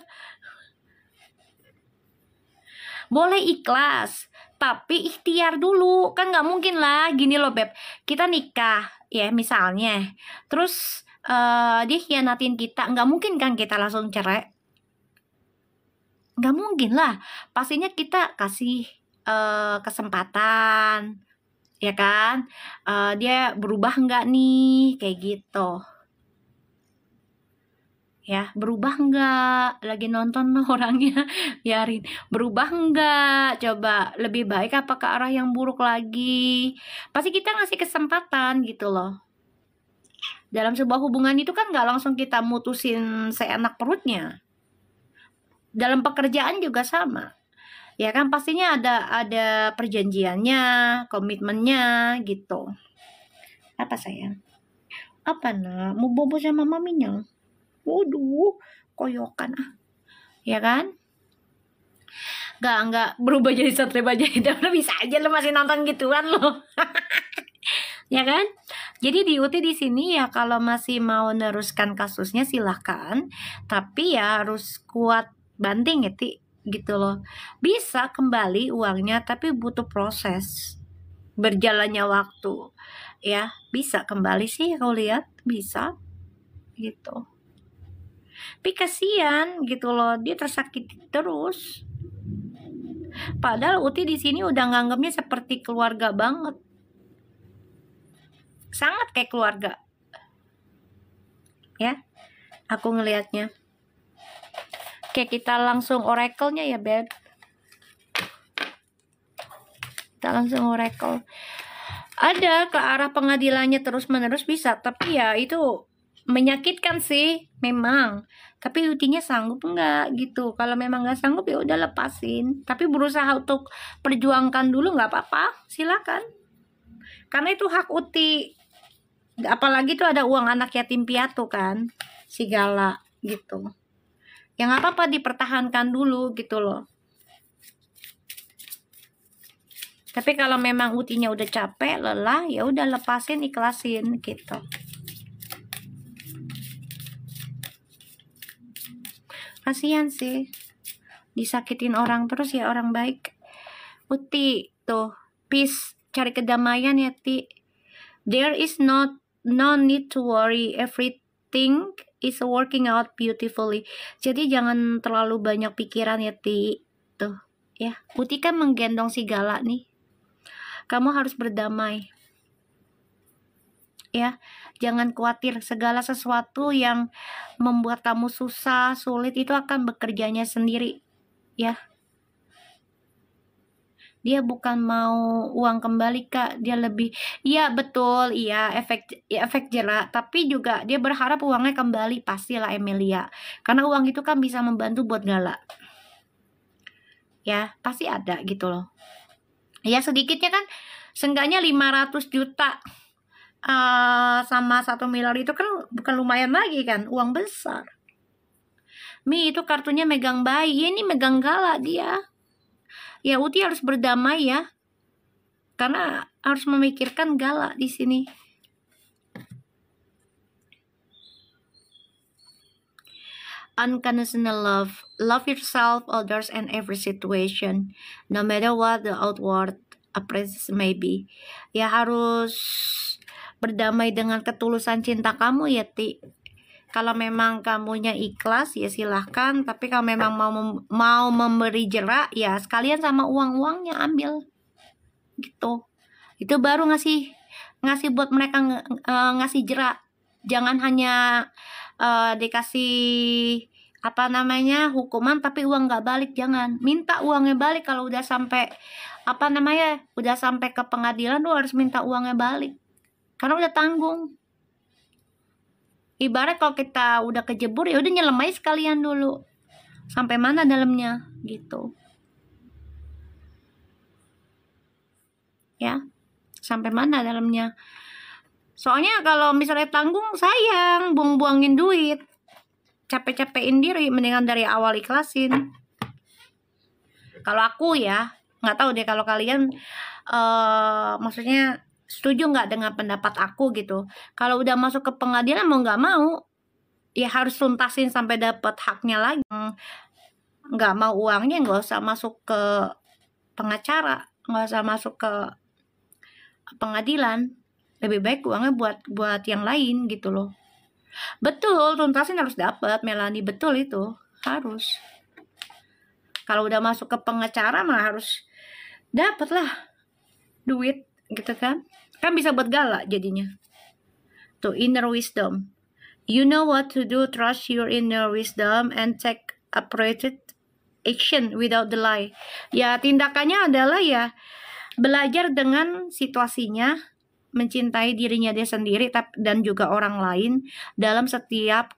Boleh ikhlas tapi ikhtiar dulu, kan nggak mungkin lah gini loh Beb, kita nikah ya misalnya, terus dia khianatin kita, nggak mungkin kan kita langsung cerai, nggak mungkin lah, pastinya kita kasih kesempatan ya kan, dia berubah nggak nih kayak gitu ya, berubah nggak, lagi nonton orangnya biarin, berubah nggak, coba lebih baik apa ke arah yang buruk lagi, pasti kita ngasih kesempatan gitu loh. Dalam sebuah hubungan itu kan nggak langsung kita mutusin seenak perutnya, dalam pekerjaan juga sama ya kan, pastinya ada perjanjiannya, komitmennya gitu. Apa sayang? Apa nak? Mau bobo sama maminya? Waduh, koyokan ah. Ya kan? Nggak berubah jadi satria baja hitam. Bisa aja lo masih nonton gituan lo. Ya kan? Jadi di Uti di sini ya kalau masih mau neruskan kasusnya silahkan. Tapi ya harus kuat banting ya Ti, gitu loh. Bisa kembali uangnya tapi butuh proses. Berjalannya waktu. Ya, bisa kembali sih kalau lihat, bisa gitu. Tapi kasihan gitu loh, dia tersakiti terus. Padahal Uti di sini udah nganggapnya seperti keluarga banget, sangat kayak keluarga. Ya, aku ngelihatnya. Kayak kita langsung oracle-nya ya Beb. Kita langsung oracle. Ada ke arah pengadilannya terus-menerus bisa, tapi ya itu menyakitkan sih memang, tapi Utinya sanggup nggak gitu. Kalau memang nggak sanggup ya udah lepasin, tapi berusaha untuk perjuangkan dulu, nggak apa-apa, silakan, karena itu hak Uti. Apalagi tuh ada uang anak yatim piatu kan, si Gala gitu, yang apa-apa dipertahankan dulu gitu loh. Tapi kalau memang Utinya udah capek, lelah, ya udah lepasin, ikhlasin gitu. Kasihan sih, disakitin orang terus ya orang baik. Uti tuh, peace, cari kedamaian ya Ti. There is no need to worry, everything is working out beautifully. Jadi jangan terlalu banyak pikiran ya Ti. Tuh ya, Uti kan menggendong si Gala nih. Kamu harus berdamai ya, jangan khawatir, segala sesuatu yang membuat kamu susah, sulit itu akan bekerjanya sendiri ya. Dia bukan mau uang kembali Kak, dia lebih, iya betul, iya efek jerak, tapi juga dia berharap uangnya kembali, pastilah Emilia, karena uang itu kan bisa membantu buat Gala ya, pasti ada gitu loh ya, sedikitnya kan seenggaknya 500 juta sama 1 miliar itu kan bukan lumayan lagi kan, uang besar. Mi itu kartunya megang bayi, ini megang Gala dia. Ya Uti harus berdamai ya, karena harus memikirkan Gala di sini. Unconditional love yourself, others, and every situation, no matter what the outward appearance may be. Ya harus berdamai dengan ketulusan cinta kamu ya Ti. Kalau memang kamunya ikhlas ya silahkan, tapi kalau memang mau memberi jerak ya sekalian sama uangnya ambil gitu. Itu baru ngasih buat mereka ngasih jerak. Jangan hanya dikasih apa namanya, hukuman tapi uang nggak balik. Jangan minta uangnya balik. Kalau udah sampai apa namanya, udah sampai ke pengadilan, lu harus minta uangnya balik karena udah tanggung. Ibarat kalau kita udah kejebur, ya udah nyelam aja sekalian dulu sampai mana dalamnya gitu ya, sampai mana dalamnya. Soalnya kalau misalnya tanggung, sayang, buang-buangin duit, capek-capekin diri, mendingan dari awal ikhlasin. Kalau aku ya, nggak tahu deh kalau kalian maksudnya setuju nggak dengan pendapat aku gitu. Kalau udah masuk ke pengadilan, mau nggak mau ya harus tuntasin sampai dapat haknya lagi. Nggak mau uangnya, nggak usah masuk ke pengacara, nggak usah masuk ke pengadilan. Lebih baik uangnya buat yang lain gitu loh. Betul, tuntasin harus dapat, Melanie, betul itu harus. Kalau udah masuk ke pengacara mah harus dapat lah duit gitu kan bisa buat galak jadinya. Tuh, inner wisdom, you know what to do, trust your inner wisdom and take appropriate action without delay. Ya, tindakannya adalah ya belajar dengan situasinya, mencintai dirinya dia sendiri dan juga orang lain dalam setiap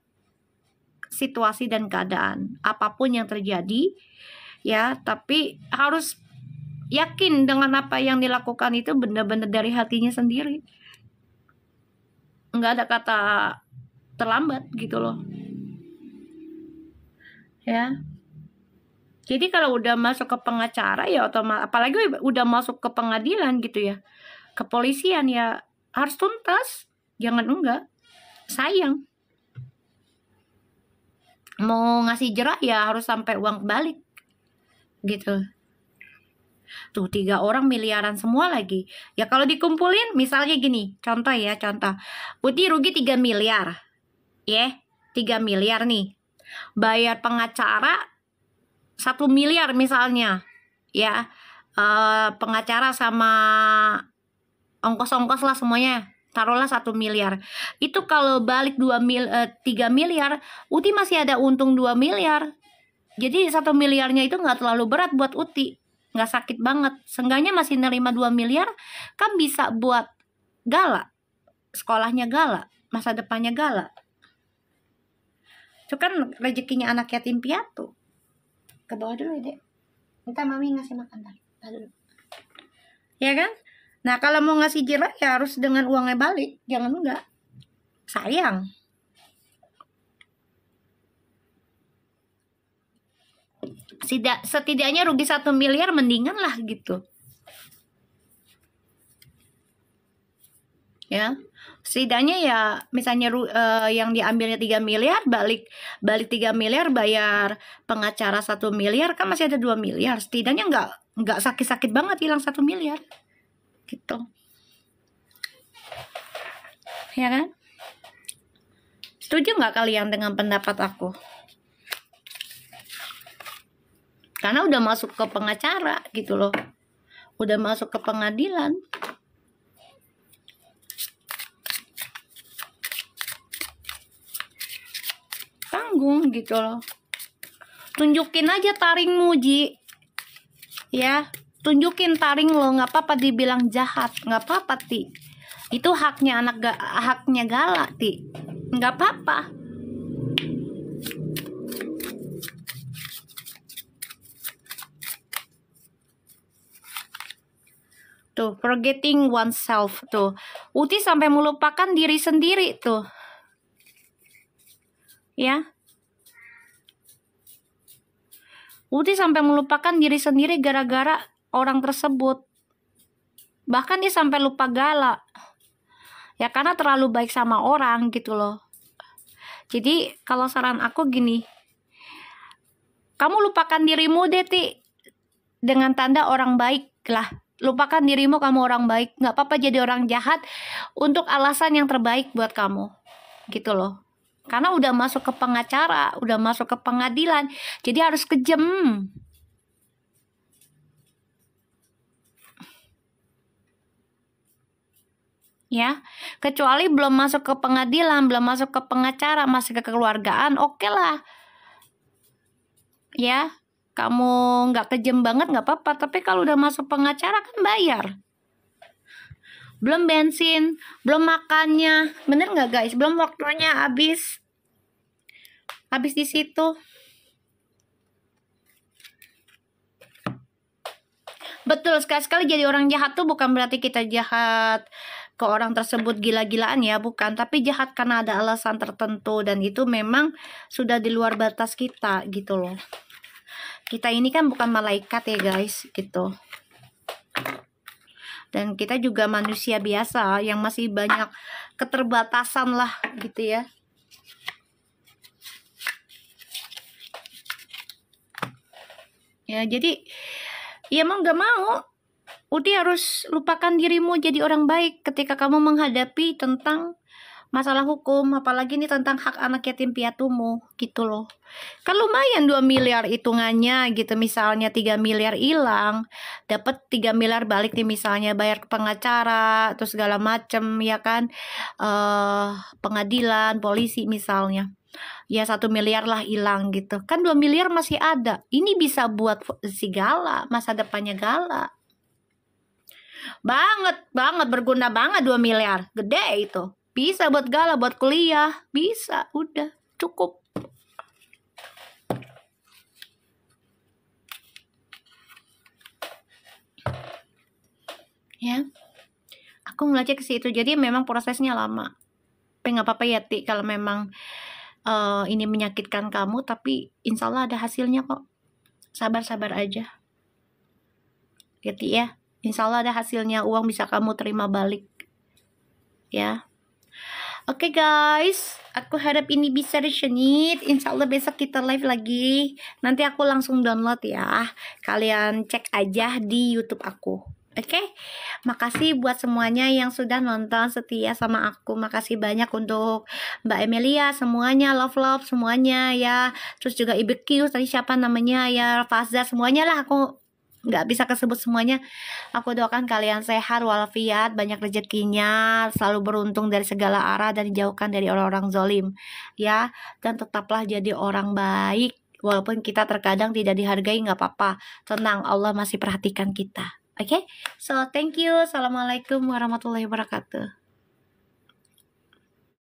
situasi dan keadaan apapun yang terjadi ya, tapi harus yakin dengan apa yang dilakukan itu benar-benar dari hatinya sendiri. Nggak ada kata terlambat gitu loh ya. Jadi kalau udah masuk ke pengacara ya otomatis, apalagi udah masuk ke pengadilan gitu ya, kepolisian, ya harus tuntas, jangan enggak, sayang. Mau ngasih jerah ya harus sampai uang balik gitu. Tuh, 3 orang miliaran semua lagi. Ya kalau dikumpulin misalnya gini, contoh ya, Putih rugi 3 miliar. Ya, 3 miliar nih. Bayar pengacara 1 miliar misalnya. Ya, pengacara sama ongkos-ongkos lah semuanya. Taruhlah 1 miliar. Itu kalau balik 3 miliar, Uti masih ada untung 2 miliar. Jadi 1 miliarnya itu nggak terlalu berat buat Uti. Nggak sakit banget. Seenggaknya masih nerima 2 miliar, kan bisa buat Gala. Sekolahnya Gala, masa depannya Gala. Itu kan rezekinya anak yatim piatu. Ke bawah dulu ya, Dek. Minta Mami ngasih makan dulu. Ya kan? Nah, kalau mau ngasih jerah ya harus dengan uangnya balik. Jangan enggak. Sayang. Setidaknya rugi 1 miliar mendingan lah gitu. Ya. Setidaknya ya misalnya yang diambilnya 3 miliar, balik 3 miliar, bayar pengacara 1 miliar, kan masih ada 2 miliar. Setidaknya enggak sakit-sakit banget hilang 1 miliar. Gitu. Ya kan? Setuju nggak kalian dengan pendapat aku? Karena udah masuk ke pengacara gitu loh. Udah masuk ke pengadilan. Tanggung gitu loh. Tunjukin aja taringmu, Ji. Ya, tunjukin taring lo, nggak apa-apa dibilang jahat, nggak apa-apa, Ti. Itu haknya haknya Gala, Ti. Nggak apa-apa. Tuh, forgetting oneself tuh. Uti sampai melupakan diri sendiri tuh. Ya. Uti sampai melupakan diri sendiri gara-gara orang tersebut. Bahkan dia sampai lupa Gala. Ya karena terlalu baik sama orang gitu loh. Jadi kalau saran aku gini. Kamu lupakan dirimu deh, Ti. Dengan tanda orang baik lah. Lupakan dirimu, kamu orang baik. Nggak apa-apa jadi orang jahat untuk alasan yang terbaik buat kamu. Gitu loh. Karena udah masuk ke pengacara, udah masuk ke pengadilan. Jadi harus kejam. Ya, kecuali belum masuk ke pengadilan, belum masuk ke pengacara, masih ke kekeluargaan, oke lah. ya. Kamu nggak kejam banget nggak apa-apa, tapi kalau udah masuk pengacara kan bayar. Belum bensin, belum makannya, bener nggak guys? Belum waktunya habis di situ. Betul, sekali-sekali jadi orang jahat tuh bukan berarti kita jahat ke orang tersebut gila-gilaan ya, bukan. Tapi jahat karena ada alasan tertentu, dan itu memang sudah di luar batas kita gitu loh. Kita ini kan bukan malaikat ya guys, gitu. Dan kita juga manusia biasa yang masih banyak keterbatasan lah gitu ya. Ya, jadi ya mau gak mau, udah harus lupakan dirimu jadi orang baik ketika kamu menghadapi tentang masalah hukum, apalagi ini tentang hak anak yatim piatumu gitu loh. Kan lumayan 2 miliar hitungannya gitu, misalnya 3 miliar hilang, dapat 3 miliar balik nih, misalnya bayar ke pengacara terus segala macem ya kan, pengadilan, polisi misalnya. Ya 1 miliar lah hilang gitu. Kan 2 miliar masih ada. Ini bisa buat si Gala, masa depannya Gala. Banget berguna banget 2 miliar. Gede itu. Bisa buat Gala, buat kuliah, bisa, udah cukup. Ya, aku ngeliatnya ke situ. Jadi memang prosesnya lama. Tapi nggak apa-apa ya Ti, kalau memang ini menyakitkan kamu, tapi insya Allah ada hasilnya kok. Sabar-sabar aja. Ya Ti ya, insya Allah ada hasilnya, uang bisa kamu terima balik. Ya. Oke guys, aku harap ini bisa disenit. Insya Allah besok kita live lagi. Nanti aku langsung download ya. Kalian cek aja di YouTube aku. Oke, makasih buat semuanya yang sudah nonton setia sama aku. Makasih banyak untuk Mbak Emilia, semuanya, love semuanya ya. Terus juga Ibu Q, tadi siapa namanya ya, Fazza, semuanya lah. Aku nggak bisa kesebut semuanya. Aku doakan kalian sehat walafiat, banyak rezekinya, selalu beruntung dari segala arah, dan dijauhkan dari orang-orang zolim ya. Dan tetaplah jadi orang baik, walaupun kita terkadang tidak dihargai, nggak apa-apa, tenang, Allah masih perhatikan kita. Oke, so thank you. Assalamualaikum warahmatullahi wabarakatuh.